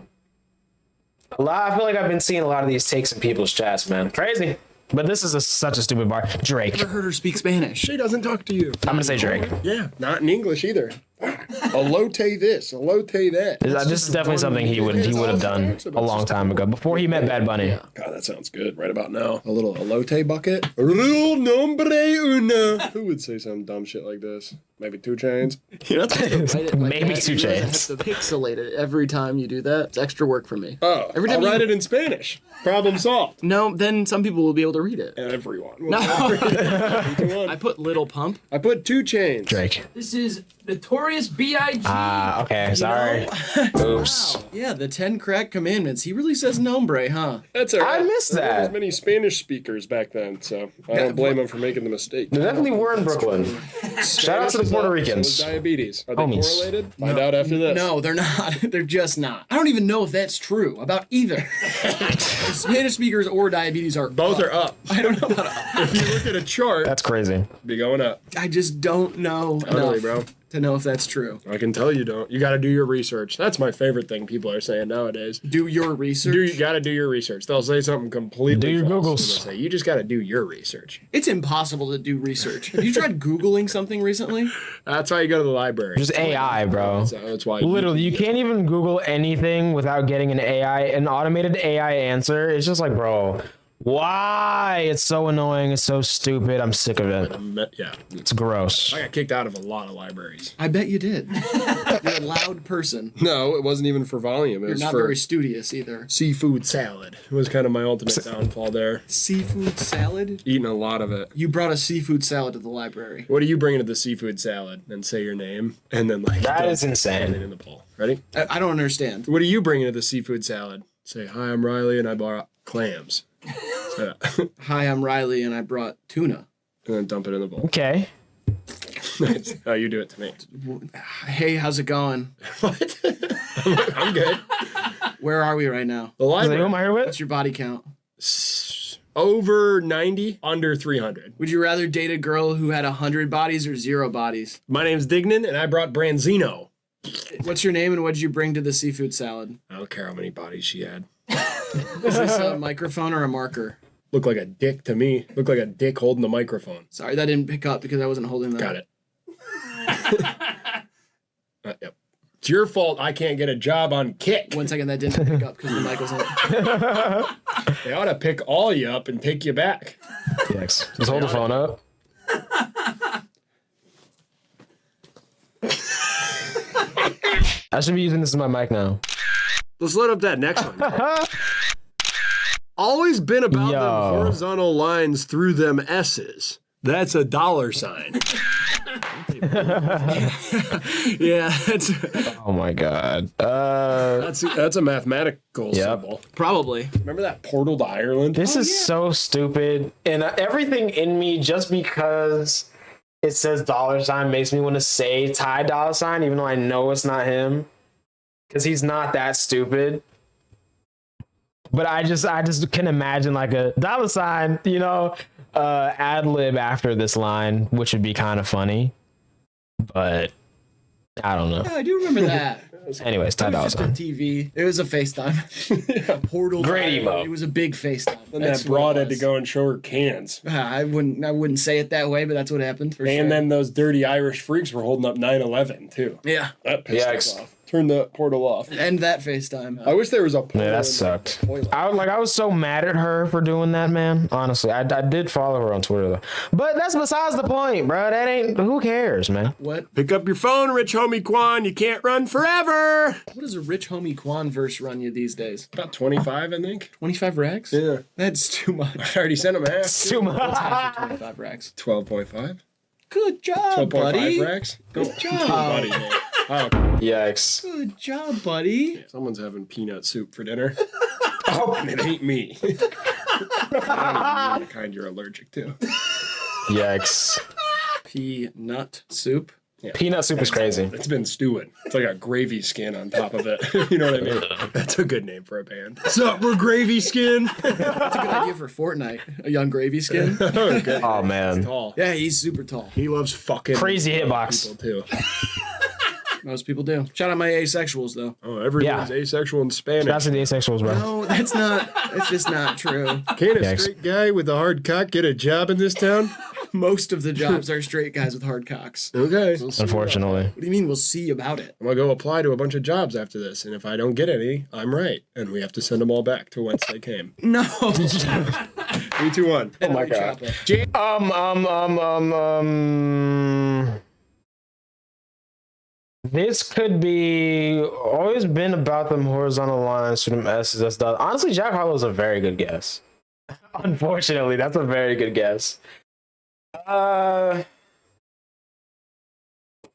Speaker 1: I feel like I've been seeing a lot of these takes in people's chats, man. Crazy. But this is such a stupid bar. Drake.
Speaker 3: Never heard her speak Spanish.
Speaker 2: She doesn't talk to you.
Speaker 1: I'm gonna say Drake.
Speaker 2: Yeah, not in English either. Elote this, elote that.
Speaker 1: This is definitely something he would have done a long time ago, before he met Bad Bunny.
Speaker 2: God, that sounds good right about now. A little elote bucket. Rule nombre uno. Who would say some dumb shit like this? Maybe 2 Chainz.
Speaker 3: You're not supposed to write it like
Speaker 1: Maybe
Speaker 3: that.
Speaker 1: 2
Speaker 3: You really
Speaker 1: Chainz.
Speaker 3: have to pixelate it every time you do that. It's extra work for me.
Speaker 2: Oh,
Speaker 3: Every time
Speaker 2: I'll write
Speaker 3: you-
Speaker 2: it in Spanish. Problem solved.
Speaker 3: No, then some people will be able to read it.
Speaker 2: Everyone.
Speaker 3: No.
Speaker 2: I
Speaker 3: I put Little Pump.
Speaker 2: put 2 Chainz.
Speaker 1: Drake.
Speaker 4: This is Notorious B.I.G.
Speaker 1: Okay, sorry. Oops.
Speaker 3: Yeah, the 10 crack commandments. He really says nombre, huh?
Speaker 2: That's all right.
Speaker 1: I missed
Speaker 2: There weren't
Speaker 1: that.
Speaker 2: as many Spanish speakers back then, so I don't blame them for making the mistake.
Speaker 1: They definitely were in Brooklyn. Shout out to the Puerto
Speaker 2: So
Speaker 1: Ricans.
Speaker 2: is diabetes. Are they
Speaker 1: Homies.
Speaker 2: correlated? Find out after this.
Speaker 3: No, they're not. They're just not. I don't even know if that's true about either. Spanish speakers or diabetes are
Speaker 2: Both are up.
Speaker 3: I don't know about
Speaker 2: If you look at a chart,
Speaker 1: That's crazy.
Speaker 2: be going up.
Speaker 3: I just don't know
Speaker 2: Totally,
Speaker 3: enough
Speaker 2: bro.
Speaker 3: to know if that's true.
Speaker 2: I can tell you don't. You got to do your research. That's my favorite thing people are saying nowadays.
Speaker 3: Do your research.
Speaker 2: You got to do your research. They'll say something completely
Speaker 1: Do your
Speaker 2: false,
Speaker 1: Googles.
Speaker 2: and they'll say, you just got to do your research.
Speaker 3: It's impossible to do research. Have you tried Googling something recently?
Speaker 2: That's why you go to the library.
Speaker 1: Just AI, bro.
Speaker 2: So that's why.
Speaker 1: Literally, you can't even Google anything without getting an automated AI answer. It's just like, bro, why? It's so annoying. It's so stupid. I'm sick of it.
Speaker 2: Yeah.
Speaker 1: It's gross.
Speaker 2: I got kicked out of a lot of libraries.
Speaker 3: I bet you did. You're a loud person.
Speaker 2: No, it wasn't even for volume. It
Speaker 3: You're
Speaker 2: was
Speaker 3: not
Speaker 2: for
Speaker 3: very studious either.
Speaker 2: seafood salad. It was kind of my ultimate downfall there.
Speaker 3: Seafood salad?
Speaker 2: Eating a lot of it.
Speaker 3: You brought a seafood salad to the library.
Speaker 2: What are you bringing to the seafood salad? And say your name, and then like
Speaker 1: That
Speaker 2: dump
Speaker 1: is
Speaker 2: it
Speaker 1: insane.
Speaker 2: in the bowl. Ready?
Speaker 3: I don't understand.
Speaker 2: What are you bringing to the seafood salad? Say, hi, I'm Riley, and I brought clams. So,
Speaker 3: Hi, I'm Riley, and I brought tuna.
Speaker 2: and then dump it in the bowl.
Speaker 1: Okay.
Speaker 2: That's how you do it to me.
Speaker 3: Hey, how's it going?
Speaker 2: What? I'm good.
Speaker 3: Where are we right now?
Speaker 2: The
Speaker 1: Is that who
Speaker 2: library.
Speaker 1: am I here with?
Speaker 3: What's your body count?
Speaker 2: Over 90, under 300.
Speaker 3: Would you rather date a girl who had 100 bodies or 0 bodies?
Speaker 2: My name's Dignan, and I brought Branzino.
Speaker 3: What's your name and what did you bring to the seafood salad?
Speaker 2: I don't care how many bodies she had.
Speaker 3: Is this a microphone or a marker?
Speaker 2: Looked like a dick to me. Looked like a dick holding the microphone.
Speaker 3: Sorry, that didn't pick up because I wasn't holding that.
Speaker 2: Got it. Yep. It's your fault I can't get a job on Kick.
Speaker 3: 1 second, that didn't pick up because the mic wasn't.
Speaker 2: They ought to pick all you up and take you back.
Speaker 1: Yes. Just hold the phone up. I should be using this as my mic now.
Speaker 2: Let's load up that next one. Always been about them horizontal lines through them S's. That's a $sign. Yeah, that's.
Speaker 1: Oh my god.
Speaker 2: That's a mathematical symbol.
Speaker 3: Probably.
Speaker 2: Remember that portal to Ireland?
Speaker 1: This is so stupid, and everything in me, just because it says $, makes me want to say Ty $, even though I know it's not him, because he's not that stupid. But I just can imagine like a $, you know, ad lib after this line, which would be kind of funny. But I don't know.
Speaker 3: Yeah, I do remember that.
Speaker 1: Anyways, Ty
Speaker 3: It was just a
Speaker 1: $.
Speaker 3: TV. It was a FaceTime. Portal.
Speaker 1: Great emo.
Speaker 3: It was a big FaceTime.
Speaker 2: And
Speaker 3: That's
Speaker 2: that
Speaker 3: what
Speaker 2: broad
Speaker 3: it
Speaker 2: had to
Speaker 3: was.
Speaker 2: go and show her cans.
Speaker 3: I wouldn't say it that way, but that's what happened for sure.
Speaker 2: And then those dirty Irish freaks were holding up 9/11 too.
Speaker 3: Yeah.
Speaker 2: That pissed us off. Turn the portal off.
Speaker 3: And that FaceTime.
Speaker 2: I wish there was a portal.
Speaker 1: Yeah, that
Speaker 2: in
Speaker 1: sucked.
Speaker 2: the toilet.
Speaker 1: I was so mad at her for doing that, man. Honestly, I did follow her on Twitter though, but that's besides the point, bro. That ain't. Who cares, man?
Speaker 3: What?
Speaker 2: Pick up your phone, rich homie Quan. You can't run forever.
Speaker 3: What does a rich homie Quan verse run you these days?
Speaker 2: About 25, I think.
Speaker 3: 25 racks?
Speaker 2: Yeah.
Speaker 3: That's too much.
Speaker 2: I already sent him half.
Speaker 1: It's too much.
Speaker 3: 25 racks.
Speaker 2: 12.5.
Speaker 3: Good job,
Speaker 2: 12.5
Speaker 3: buddy.
Speaker 2: racks.
Speaker 3: Good job.
Speaker 2: Buddy, man. Oh,
Speaker 1: Yikes.
Speaker 3: Good job, buddy.
Speaker 2: someone's having peanut soup for dinner. Oh, and it ain't me. I don't even know the kind you're allergic to.
Speaker 1: Yikes.
Speaker 3: Peanut soup.
Speaker 2: Yeah.
Speaker 1: Peanut soup is crazy.
Speaker 2: It's been stewing. It's like a gravy skin on top of it. You know what I mean? That's a good name for a band. What's up, we're Gravy Skin?
Speaker 3: That's a good idea for Fortnite. A young gravy skin.
Speaker 2: Okay.
Speaker 1: Oh man.
Speaker 2: Tall.
Speaker 3: Yeah, he's super tall.
Speaker 2: He loves fucking
Speaker 1: Crazy hitbox.
Speaker 2: people too.
Speaker 3: Most people do. Shout out my asexuals, though.
Speaker 2: Oh, everyone's asexual in Spanish.
Speaker 1: That's the asexuals, bro.
Speaker 3: No, that's not. That's just not true.
Speaker 2: Can't a
Speaker 1: Yikes.
Speaker 2: straight guy with a hard cock get a job in this town?
Speaker 3: Most of the jobs are straight guys with hard cocks.
Speaker 2: Okay.
Speaker 1: Unfortunately.
Speaker 3: What do you mean we'll see about it?
Speaker 2: I'm gonna go apply to a bunch of jobs after this, and if I don't get any, I'm right, and we have to send them all back to whence they came.
Speaker 3: No.
Speaker 2: 3, 2, 1. Oh my god.
Speaker 1: This could be always been about them horizontal lines to them S's. That's the, honestly, Jack Harlow's a very good guess. Unfortunately, that's a very good guess. Who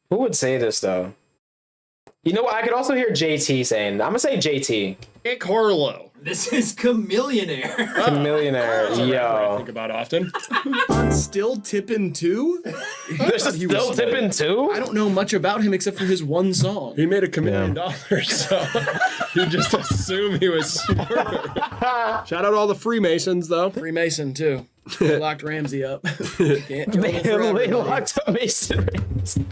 Speaker 1: would say this though? You know what? I could also hear JT saying. I'm gonna say JT.
Speaker 2: Nick Harlow.
Speaker 4: This is Chameleonaire.
Speaker 1: Millionaire.
Speaker 2: I
Speaker 1: Yo.
Speaker 2: think about often.
Speaker 3: On Still Tippin' 2?
Speaker 1: There's a still tipping too?
Speaker 3: I don't know much about him except for his one song.
Speaker 2: He made $1 million, so you just assume he was smarter. Shout out all the Freemasons, though.
Speaker 3: Freemason, too. They locked Ramsey up. Can't kill
Speaker 1: They
Speaker 3: him forever, buddy.
Speaker 1: locked up Mason Ramsey.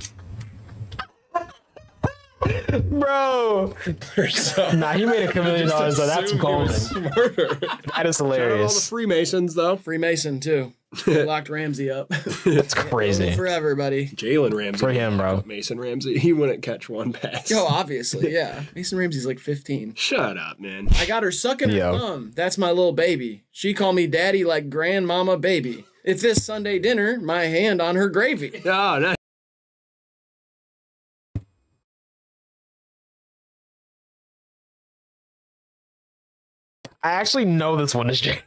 Speaker 1: Bro. Nah, he made $1 million, so that's golden.
Speaker 2: Smarter.
Speaker 1: That is
Speaker 2: Shout out all the
Speaker 1: hilarious.
Speaker 2: Freemasons, though.
Speaker 3: Freemason, too. They locked Ramsey up.
Speaker 1: That's crazy.
Speaker 3: Forever, buddy.
Speaker 2: Jalen Ramsey.
Speaker 1: For him, bro.
Speaker 2: Mason Ramsey. He wouldn't catch one pass.
Speaker 3: Yo, obviously, yeah. Mason Ramsey's like 15.
Speaker 2: Shut up, man.
Speaker 3: I got her sucking her
Speaker 1: Yo.
Speaker 3: thumb. That's my little baby. She call me daddy like grandmama baby. It's this Sunday dinner, my hand on her gravy.
Speaker 2: Oh, nice.
Speaker 1: I actually know this one is Drake.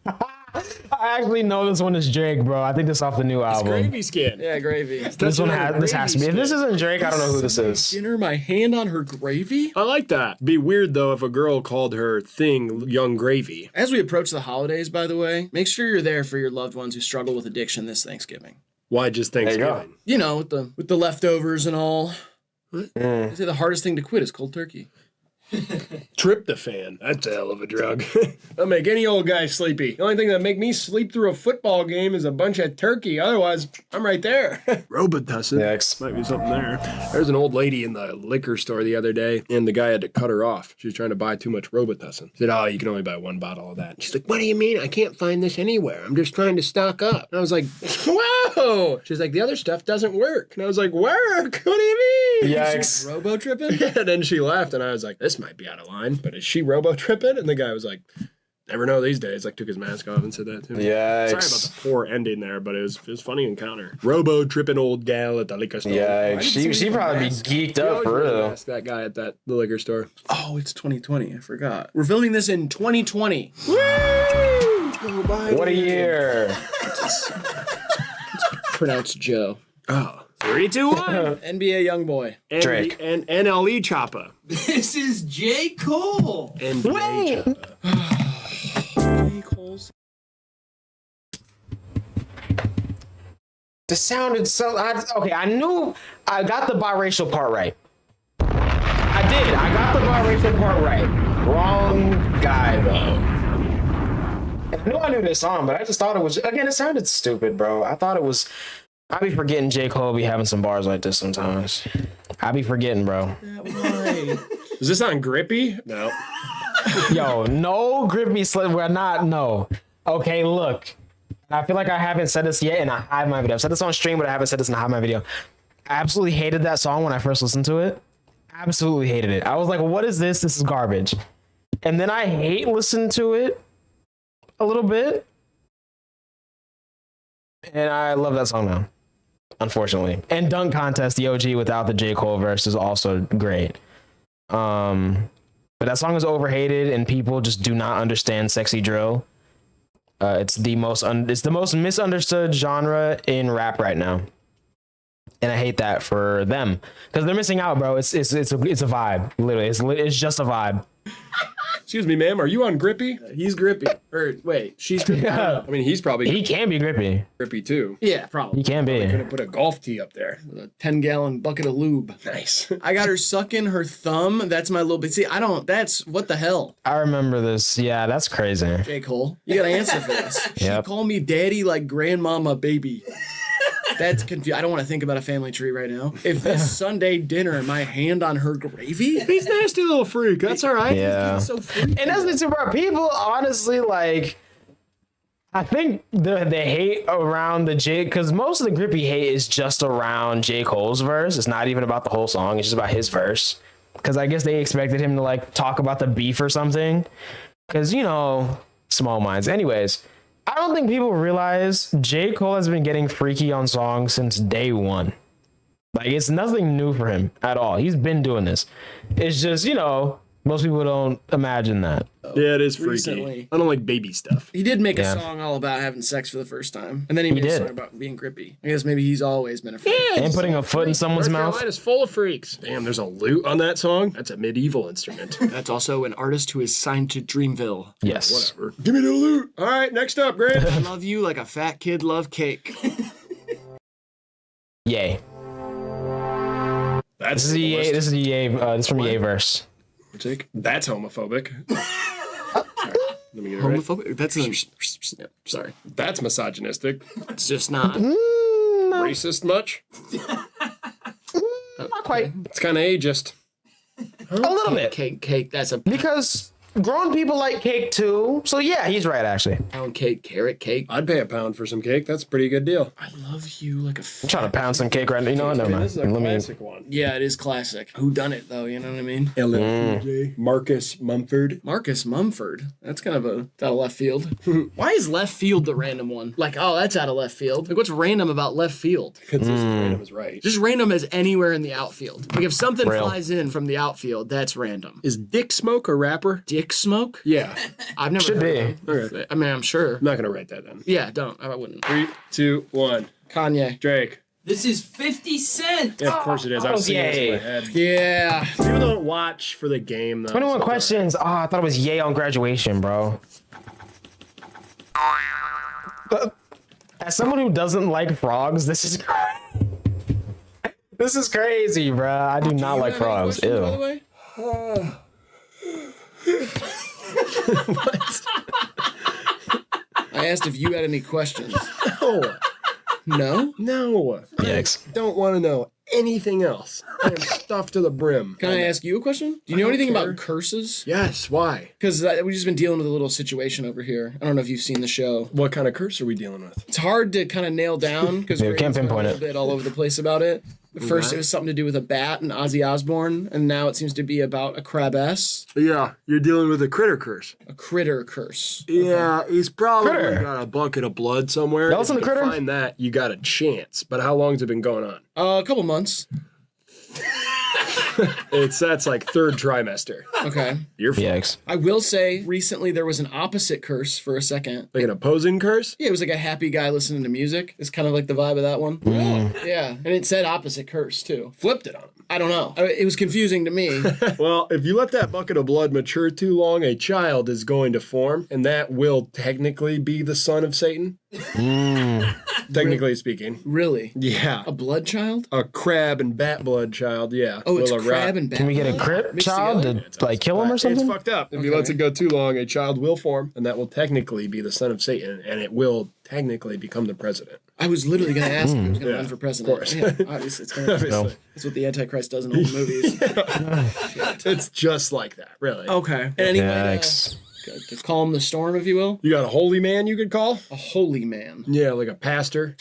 Speaker 1: I actually know this one is Drake, bro. I think this is off the new album.
Speaker 2: Gravy skin.
Speaker 3: Yeah, gravy.
Speaker 1: This one has to be. If this isn't Drake, I don't know who this is.
Speaker 3: Dinner, my hand on her gravy?
Speaker 2: I like that. Be weird, though, if a girl called her thing Young Gravy.
Speaker 3: As we approach the holidays, by the way, make sure you're there for your loved ones who struggle with addiction this Thanksgiving.
Speaker 2: Why just
Speaker 1: you go.
Speaker 2: Thanksgiving?
Speaker 3: You know, with the leftovers and all. They say the hardest thing to quit is cold turkey.
Speaker 2: Tryptophan. That's a hell of a drug. That'll make any old guy sleepy. The only thing that make me sleep through a football game is a bunch of turkey. Otherwise, I'm right there. Robitussin.
Speaker 1: Next.
Speaker 2: Might be something there. There's an old lady in the liquor store the other day, and the guy had to cut her off. She was trying to buy too much Robitussin. He said, oh, you can only buy one bottle of that. She's like, what do you mean? I can't find this anywhere. I'm just trying to stock up. And I was like, whoa. She's like, the other stuff doesn't work. And I was like, work? What do you mean?
Speaker 1: Yikes.
Speaker 3: Robo tripping?
Speaker 2: And then she left, and I was like, this might be out of line, but is she robo tripping? And the guy was like, never know these days. Like, took his mask off and said that to me.
Speaker 1: Yikes.
Speaker 2: Sorry about the poor ending there, but it was funny encounter. Robo tripping old gal at the liquor store.
Speaker 1: Yeah, she probably be geeked up for real.
Speaker 2: Ask that guy at the liquor store.
Speaker 3: Oh, it's 2020. I forgot. We're filming this in 2020.
Speaker 2: Woo!
Speaker 1: What a year.
Speaker 3: Pronounced Joe.
Speaker 2: Oh. 3, 2, 1.
Speaker 3: NBA Youngboy.
Speaker 1: Drake.
Speaker 2: And NLE Choppa.
Speaker 4: This is J. Cole.
Speaker 2: NBA Choppa.
Speaker 3: J. Cole's.
Speaker 1: This sounded so... okay, I knew I got the biracial part right. I did. I got the biracial part right. Wrong guy, though. I knew this song, but I just thought it was... Again, it sounded stupid, bro. I thought it was... I be forgetting J. Cole be having some bars like this sometimes. I be forgetting, bro.
Speaker 3: Why?
Speaker 2: Is this on Grippy? No.
Speaker 1: Yo, no Grippy Slip. We're not, no. Okay, look. I feel like I haven't said this yet in a HIVEMIND video. I've said this on stream, but I haven't said this in a HIVEMIND video. I absolutely hated that song when I first listened to it. Absolutely hated it. I was like, what is this? This is garbage. And then I hate listening to it a little bit. And I love that song now. Unfortunately. And Dunk Contest, the OG without the J. Cole verse is also great. But that song is overhated and people just do not understand sexy drill. It's the most misunderstood genre in rap right now. And I hate that for them because they're missing out, bro. It's a vibe. Literally, it's just a vibe.
Speaker 2: Excuse me, ma'am. Are you on Grippy?
Speaker 3: He's grippy. Or wait, she's grippy.
Speaker 1: Yeah.
Speaker 2: I mean, he's probably
Speaker 1: He can be grippy.
Speaker 2: Grippy too.
Speaker 3: Yeah, probably.
Speaker 1: He can be.
Speaker 2: Gonna put a golf tee up there.
Speaker 3: With a 10-gallon bucket of lube.
Speaker 2: Nice.
Speaker 3: I got her sucking her thumb. That's my little bit. See, that's what the hell.
Speaker 1: I remember this. Yeah, that's crazy.
Speaker 3: J. Cole, you got to answer for this.
Speaker 1: Yep.
Speaker 3: She called me daddy like grandmama baby. That's confusing. I don't want to think about a family tree right now. If this Sunday dinner, my hand on her gravy.
Speaker 2: He's a nasty little freak. That's all right.
Speaker 1: Yeah.
Speaker 3: He's so freaky.
Speaker 1: And that's the thing, bro. People honestly like. I think the hate around the J, because most of the Grippy hate is just around J. Cole's verse. It's not even about the whole song. It's just about his verse. Because I guess they expected him to like talk about the beef or something. Because, you know, small minds. Anyways, I don't think people realize J. Cole has been getting freaky on songs since day one. Like, it's nothing new for him at all. He's been doing this. It's just, you know, most people don't imagine that.
Speaker 2: Yeah, it is freaky.
Speaker 3: Recently.
Speaker 2: I don't like baby stuff.
Speaker 3: He did make a song all about having sex for the first time. And then he made a song about being grippy. I guess maybe he's always been a freak.
Speaker 2: Yeah,
Speaker 1: And putting a foot in someone's
Speaker 2: North
Speaker 1: mouth.
Speaker 2: Carolina's full of freaks. Damn, there's a lute on that song? That's a medieval instrument.
Speaker 3: That's also an artist who is signed to Dreamville.
Speaker 1: Yes.
Speaker 2: Whatever. Give me the lute. All right, next up, Grant.
Speaker 3: I love you like a fat kid love cake.
Speaker 1: Yay.
Speaker 2: That's
Speaker 1: This is the Ye. This is the Ye. This is from Ye verse.
Speaker 2: That's homophobic. Let me get it right.
Speaker 3: Homophobic? That's sorry.
Speaker 2: That's misogynistic.
Speaker 3: It's just not.
Speaker 2: Racist much?
Speaker 1: Not quite.
Speaker 2: It's kind of ageist.
Speaker 1: A little bit.
Speaker 3: Cake. That's a
Speaker 1: Because grown people like cake too. So yeah, he's right actually.
Speaker 3: pound cake, carrot cake.
Speaker 2: I'd pay £1 for some cake. That's a pretty good deal.
Speaker 3: I love you like a
Speaker 1: I'm trying to pound some cake right now. You know what? Never mind.
Speaker 2: This is a
Speaker 1: Let me.
Speaker 2: classic one.
Speaker 3: Yeah, it is classic. Who done it though? You know what I mean?
Speaker 2: LFJ. Marcus Mumford.
Speaker 3: Marcus Mumford. That's kind of out of left field. Why is left field the random one? Like, oh, that's out of left field. Like, what's random about left field?
Speaker 2: Because this is random is right.
Speaker 3: Just random as anywhere in the outfield. Like, if something
Speaker 1: Real.
Speaker 3: flies in from the outfield, that's random.
Speaker 2: Is Dick Smoke a rapper?
Speaker 3: Dick smoke?
Speaker 2: Yeah.
Speaker 3: I've never
Speaker 1: Should
Speaker 3: heard
Speaker 1: be.
Speaker 3: of him.
Speaker 2: Okay.
Speaker 3: I mean, I'm sure.
Speaker 2: I'm not going to write that down.
Speaker 3: Yeah, don't. I wouldn't.
Speaker 2: 3, 2, 1.
Speaker 3: Kanye.
Speaker 2: Drake.
Speaker 4: This is 50 Cent.
Speaker 2: Yeah, of course it is. I've seen this in my head.
Speaker 3: Yeah.
Speaker 2: People don't watch for the game, though.
Speaker 1: 21
Speaker 2: so-
Speaker 1: questions. Oh, I thought it was Ye on graduation, bro. As someone who doesn't like frogs, this is this is crazy, bro. I do not like frogs.
Speaker 3: By the
Speaker 1: Ew.
Speaker 3: way?
Speaker 2: What?
Speaker 3: I asked if you had any questions.
Speaker 2: No.
Speaker 3: No?
Speaker 2: No.
Speaker 1: Yikes.
Speaker 2: I don't want to know anything else. I am stuffed to the brim.
Speaker 3: Can I ask you a question? Do you know
Speaker 2: don't
Speaker 3: anything
Speaker 2: care.
Speaker 3: about curses?
Speaker 2: Yes, why?
Speaker 3: Because we've just been dealing with a little situation over here. I don't know if you've seen the show.
Speaker 2: What kind of curse are we dealing with?
Speaker 3: It's hard to kind of nail down because
Speaker 1: Yeah, we can't pinpoint
Speaker 3: a
Speaker 1: it.
Speaker 3: little bit all over the place about it. At first, it was something to do with a bat and Ozzy Osbourne, and now it seems to be about a crabess,
Speaker 2: Yeah, you're dealing with a critter curse.
Speaker 3: a critter curse.
Speaker 2: Yeah, he's probably
Speaker 1: Critter.
Speaker 2: got a bucket of blood somewhere.
Speaker 1: That was
Speaker 2: If
Speaker 1: in
Speaker 2: you
Speaker 1: the critter?
Speaker 2: find that, you got a chance. But how long's it been going on?
Speaker 3: A couple months.
Speaker 2: That's like third trimester.
Speaker 3: Okay.
Speaker 2: You're
Speaker 1: Yikes.
Speaker 3: I will say, recently there was an opposite curse for a second.
Speaker 2: like an opposing curse.
Speaker 3: Yeah, it was like a happy guy listening to music. It's kind of like the vibe of that one. Yeah, and it said opposite curse too.
Speaker 2: Flipped it on him.
Speaker 3: I don't know. It was confusing to me.
Speaker 2: Well, if you let that bucket of blood mature too long, a child is going to form, and that will technically be the son of Satan. Technically speaking.
Speaker 3: Really?
Speaker 2: Yeah.
Speaker 3: A blood child?
Speaker 2: A crab and bat blood child, yeah.
Speaker 3: Oh, it's
Speaker 2: will erupt.
Speaker 3: crab and bat.
Speaker 1: Can we get a
Speaker 3: blood
Speaker 1: crip
Speaker 3: mixed
Speaker 1: child
Speaker 3: together?
Speaker 1: to like kill him or something?
Speaker 2: It's fucked up. If he lets it go too long, a child will form, and that will technically be the son of Satan, and it will technically become the president.
Speaker 3: I was literally going to ask if he was going to run for president.
Speaker 2: course.
Speaker 3: Yeah, obviously, it's gonna,
Speaker 2: Obviously.
Speaker 3: that's what the Antichrist does in old movies.
Speaker 2: It's just like that, really.
Speaker 3: Okay. And anyway,
Speaker 1: Yikes.
Speaker 3: to calm the storm, if you will,
Speaker 2: You got a holy man you could call?
Speaker 3: a holy man.
Speaker 2: Yeah, like a pastor.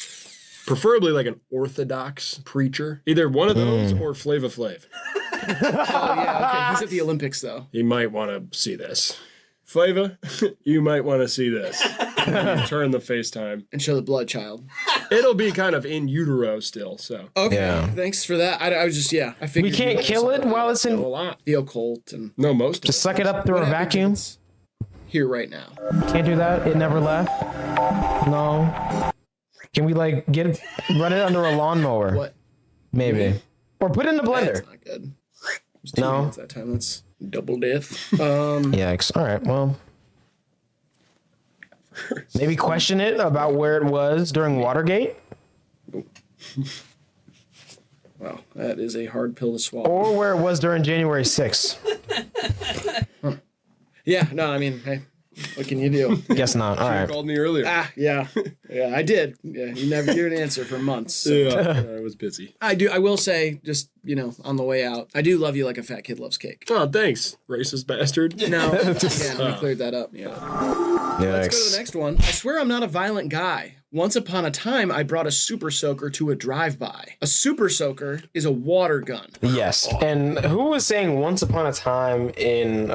Speaker 2: Preferably like an Orthodox preacher. Either one of those or Flava Flav.
Speaker 3: Oh, yeah, okay. He's at the Olympics, though.
Speaker 2: You might want to see this. Flava, you might want to see this. Turn the FaceTime.
Speaker 3: And show the blood child.
Speaker 2: It'll be kind of in utero still, so.
Speaker 3: Okay.
Speaker 1: Yeah.
Speaker 3: Thanks for that. I was just, I figured.
Speaker 1: We can't kill it while it's
Speaker 2: A
Speaker 1: in.
Speaker 2: lot.
Speaker 3: The occult and
Speaker 2: No, most of
Speaker 1: Just
Speaker 2: it.
Speaker 1: suck it up through a
Speaker 3: What happens if
Speaker 1: vacuum.
Speaker 3: it's here right now.
Speaker 1: Can't do that. It never left. No. Can we like run it under a lawnmower?
Speaker 3: What?
Speaker 1: Maybe. Or put it in the
Speaker 3: That's
Speaker 1: blender.
Speaker 3: not good. It was 2
Speaker 1: No.
Speaker 3: minutes that time. That's double death.
Speaker 1: Yikes. All right. Well. Maybe question it about where it was during Watergate,
Speaker 3: Wow, that is a hard pill to swallow.
Speaker 1: or where it was during January 6th.
Speaker 3: Yeah, no, I mean, hey, what can you do?
Speaker 1: Guess not. All
Speaker 2: You
Speaker 1: right.
Speaker 2: called me earlier.
Speaker 3: Yeah, I did. Yeah, you never get an answer for months. So.
Speaker 2: Yeah, I was busy.
Speaker 3: I will say, just, on the way out, I do love you like a fat kid loves cake.
Speaker 2: Oh, thanks, racist bastard.
Speaker 3: No, yeah, we cleared that up. Yeah. Let's go to the
Speaker 1: Yikes.
Speaker 3: next one. I swear I'm not a violent guy. Once upon a time, I brought a super soaker to a drive-by. A super soaker is a water gun.
Speaker 1: Yes. And who was saying once upon a time in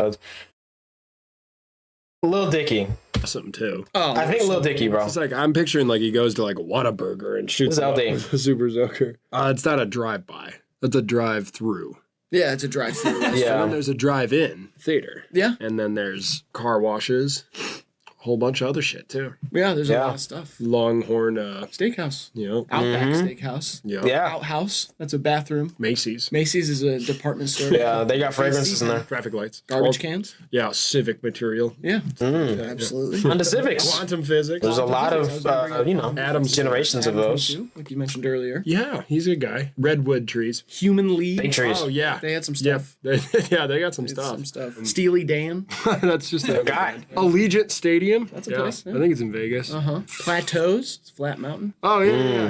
Speaker 1: Lil Dicky?
Speaker 2: Something too.
Speaker 3: Oh,
Speaker 1: I think Lil Dicky, bro.
Speaker 2: It's like I'm picturing like he goes to like Whataburger and shoots
Speaker 1: This is
Speaker 2: it up
Speaker 1: LD.
Speaker 2: with a super soaker. It's not a drive-by. That's a drive-through.
Speaker 3: yeah, it's a drive-through.
Speaker 2: And then
Speaker 1: Yeah.
Speaker 2: there's a drive-in theater.
Speaker 3: Yeah,
Speaker 2: And then there's car washes, a whole bunch of other shit too.
Speaker 3: yeah. There's a
Speaker 1: Yeah.
Speaker 3: lot of stuff.
Speaker 2: Longhorn,
Speaker 3: Steakhouse, Outback Steakhouse,
Speaker 1: Yeah.
Speaker 3: Outhouse. That's a bathroom.
Speaker 2: Macy's,
Speaker 3: Macy's is a department store.
Speaker 1: Yeah, they got fragrances in there.
Speaker 2: traffic lights,
Speaker 3: Garbage
Speaker 2: All-
Speaker 3: cans.
Speaker 2: Yeah, civic material,
Speaker 3: Yeah,
Speaker 1: Mm.
Speaker 3: absolutely.
Speaker 1: On the civics.
Speaker 2: quantum physics.
Speaker 1: There's a lot of,
Speaker 2: Adam's
Speaker 1: generations of those.
Speaker 3: Too, like you mentioned earlier.
Speaker 2: Yeah, he's a guy. Redwood trees.
Speaker 3: Human League.
Speaker 1: Big trees.
Speaker 2: Oh yeah,
Speaker 3: They had some
Speaker 2: yeah,
Speaker 3: stuff.
Speaker 2: yeah, they got some
Speaker 3: It's
Speaker 2: stuff.
Speaker 3: Some stuff. Steely Dan.
Speaker 2: That's just a
Speaker 1: guy.
Speaker 2: Allegiant Stadium. That's
Speaker 3: a place, yeah.
Speaker 2: I think it's in Vegas.
Speaker 3: Plateaus. It's a flat mountain.
Speaker 2: Oh yeah.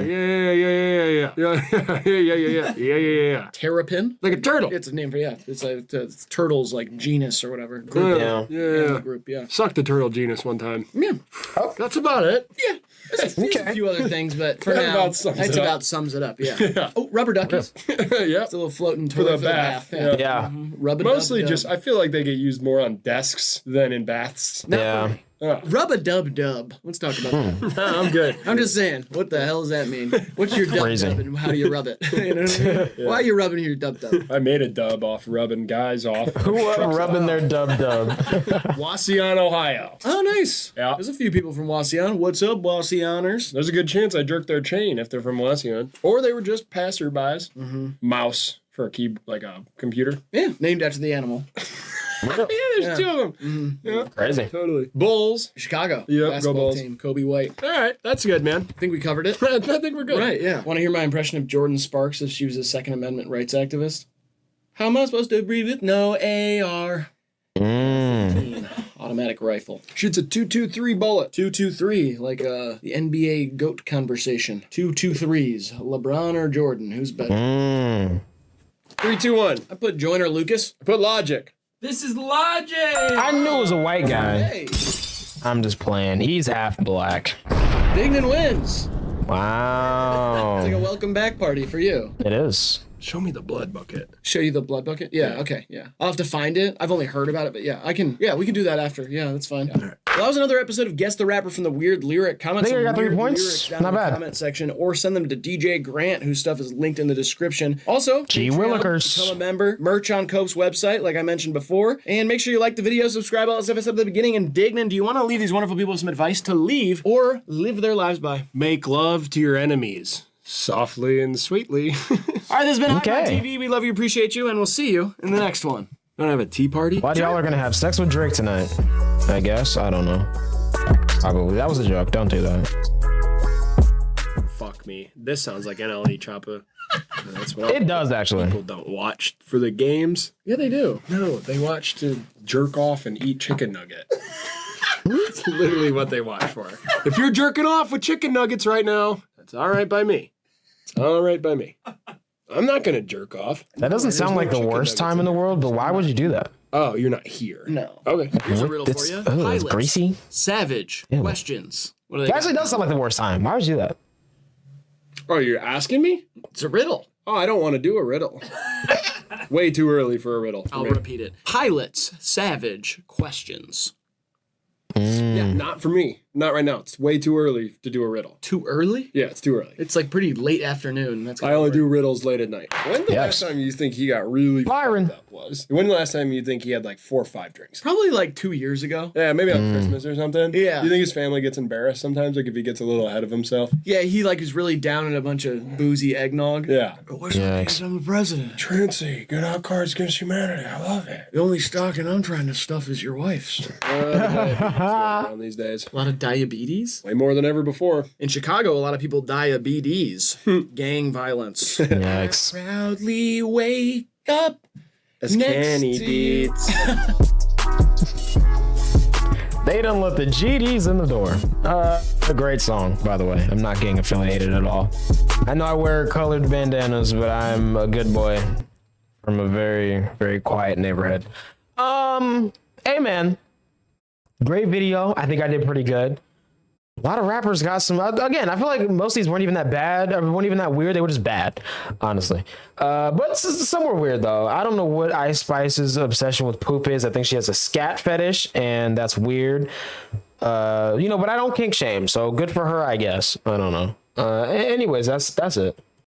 Speaker 3: Terrapin.
Speaker 2: Like a turtle.
Speaker 3: It's a name for it's turtles like genus or whatever. Group.
Speaker 1: Yeah.
Speaker 3: Animal group. Yeah.
Speaker 2: Sucked the turtle genus one time.
Speaker 3: Yeah.
Speaker 2: That's about it.
Speaker 3: Yeah. There's a few other things, but for
Speaker 2: That
Speaker 3: now,
Speaker 2: about sums
Speaker 3: that's
Speaker 2: it up.
Speaker 3: about sums it up. Yeah. Oh, rubber duckies.
Speaker 2: Yeah.
Speaker 3: It's a little floating toilet
Speaker 2: the bath, yeah.
Speaker 1: Yeah.
Speaker 2: Mostly just, I feel like they get used more on desks than in baths.
Speaker 1: Yeah.
Speaker 3: Rub-a-dub-dub. Let's talk about that.
Speaker 2: I'm good.
Speaker 3: I'm just saying, what the hell does that mean? What's your
Speaker 1: Crazy.
Speaker 3: dub-dub and how do you rub it? You know what I mean? Why are you rubbing your dub-dub?
Speaker 2: I made a dub off rubbing guys off.
Speaker 1: Who rubbing their dub?
Speaker 2: Wasion, Ohio.
Speaker 3: Oh, nice.
Speaker 2: Yeah.
Speaker 3: There's a few people from Wasion. What's up, Wasioners?
Speaker 2: There's a good chance I jerked their chain if they're from Wasion. Or they were just passerbys. Mouse for a key, like a computer.
Speaker 3: Yeah, named after the animal.
Speaker 2: Yeah, there's two of them. Yeah,
Speaker 1: Crazy.
Speaker 2: totally. Bulls.
Speaker 3: Chicago.
Speaker 2: Yep, go
Speaker 3: basketball
Speaker 2: Bulls.
Speaker 3: team. Kobe White.
Speaker 2: All right, that's good, man.
Speaker 3: I think we covered it.
Speaker 2: I think we're good.
Speaker 3: Right, yeah. Want to hear my impression of Jordan Sparks if she was a Second Amendment rights activist? How am I supposed to breathe with no AR?
Speaker 1: Mm.
Speaker 3: Automatic automatic rifle.
Speaker 2: Shoots a 223 bullet.
Speaker 3: 2-2-3, like the NBA GOAT conversation. 2-2-3s. LeBron or Jordan? Who's better?
Speaker 2: 3, 2, 1.
Speaker 3: I put Joyner Lucas.
Speaker 2: I put Logic.
Speaker 4: This is Logic.
Speaker 1: I knew it was a white guy.
Speaker 3: Hey,
Speaker 1: I'm just playing. He's half black.
Speaker 3: Dignan wins.
Speaker 1: Wow.
Speaker 3: It's like a welcome back party for you.
Speaker 1: It is.
Speaker 2: Show me the blood bucket.
Speaker 3: Show you the blood bucket? Yeah, okay, yeah. I'll have to find it. I've only heard about it, but yeah, we can do that after. Yeah, that's fine. Well, that was another episode of Guess the Rapper from the Weird Lyric. Comment some
Speaker 1: I got 3
Speaker 3: weird
Speaker 1: points.
Speaker 3: lyrics down
Speaker 1: Not
Speaker 3: in the
Speaker 1: bad.
Speaker 3: comment section, or send them to DJ Grant, whose stuff is linked in the description. Also,
Speaker 1: Gee
Speaker 3: Patreon,
Speaker 1: willikers.
Speaker 3: become a member. Merch on Cope's website, like I mentioned before. And make sure you like the video, subscribe, all that stuff I said at the beginning. And Dignan, do you want to leave these wonderful people some advice to leave or live their lives by?
Speaker 2: Make love to your enemies. Softly and sweetly.
Speaker 3: All right, this has been
Speaker 1: Okay.
Speaker 3: HIVEMIND TV. We love you, appreciate you, and we'll see you in the next one.
Speaker 2: Don't have a tea party?
Speaker 1: Why y'all are gonna have sex with Drake tonight? I guess. I don't know. Probably. That was a joke. Don't do that.
Speaker 2: Fuck me. This sounds like NLE Choppa. That's what
Speaker 1: It does actually.
Speaker 2: people don't watch for the games.
Speaker 3: Yeah, they do.
Speaker 2: No, they watch to jerk off and eat chicken nugget. That's literally what they watch for. If you're jerking off with chicken nuggets right now, that's all right by me. It's all right by me. I'm not gonna jerk off.
Speaker 1: That doesn't sound
Speaker 2: no
Speaker 1: like the
Speaker 2: chicken
Speaker 1: worst
Speaker 2: nuggets
Speaker 1: time in the world, but why would you do that?
Speaker 2: Oh, you're not here.
Speaker 3: No.
Speaker 2: Okay.
Speaker 3: Here's a riddle for
Speaker 1: It's,
Speaker 3: you.
Speaker 1: oh, it's
Speaker 3: Pilots.
Speaker 1: greasy.
Speaker 3: Savage.
Speaker 1: Ew.
Speaker 3: Questions. What are
Speaker 1: It
Speaker 3: they?
Speaker 1: actually does sound like the worst time. Why would you do that?
Speaker 2: Oh, you're asking me?
Speaker 3: It's a riddle.
Speaker 2: Oh, I don't want to do a riddle. Way too early for a riddle. For
Speaker 3: I'll
Speaker 2: me.
Speaker 3: repeat it. Pilots. Savage. Questions.
Speaker 2: Yeah, not for me. Not right now. It's way too early to do a riddle.
Speaker 3: Too early?
Speaker 2: Yeah, it's too early.
Speaker 3: It's like pretty late afternoon. That's
Speaker 2: I only do riddles late at night. When the
Speaker 1: Yes.
Speaker 2: last time you think he got really
Speaker 1: Byron.
Speaker 2: fucked up was? When the last time you think he had like 4 or 5 drinks?
Speaker 3: probably like 2 years ago.
Speaker 2: Yeah, maybe on Christmas or something.
Speaker 3: Yeah.
Speaker 2: You think his family gets embarrassed sometimes, like if he gets a little ahead of himself?
Speaker 3: Yeah, he like is really down in a bunch of boozy eggnog.
Speaker 2: Yeah.
Speaker 3: Where's
Speaker 1: Yikes.
Speaker 3: I'm the president.
Speaker 2: Trinity, good out Cards Against Humanity. I love it.
Speaker 3: The only stocking I'm trying to stuff is your wife's.
Speaker 2: Around these days.
Speaker 3: A lot of diabetes.
Speaker 2: Way more than ever before.
Speaker 3: In Chicago, a lot of people diabetes. Gang violence.
Speaker 1: Yikes.
Speaker 3: Proudly wake up.
Speaker 2: As
Speaker 3: Next
Speaker 2: Kenny
Speaker 3: to-
Speaker 2: beats.
Speaker 1: They done let the GDs in the door. A great song, by the way. I'm not gang affiliated at all. I know I wear colored bandanas, but I'm a good boy from a very, very quiet neighborhood. Hey man, great video. I think I did pretty good. A lot of rappers got some. Again, I feel like most of these weren't even that bad. Or weren't even that weird. They were just bad, honestly. But some were weird though. I don't know what Ice Spice's obsession with poop is. I think she has a scat fetish, and that's weird. But I don't kink shame, so good for her, I guess. I don't know. Anyways, that's it.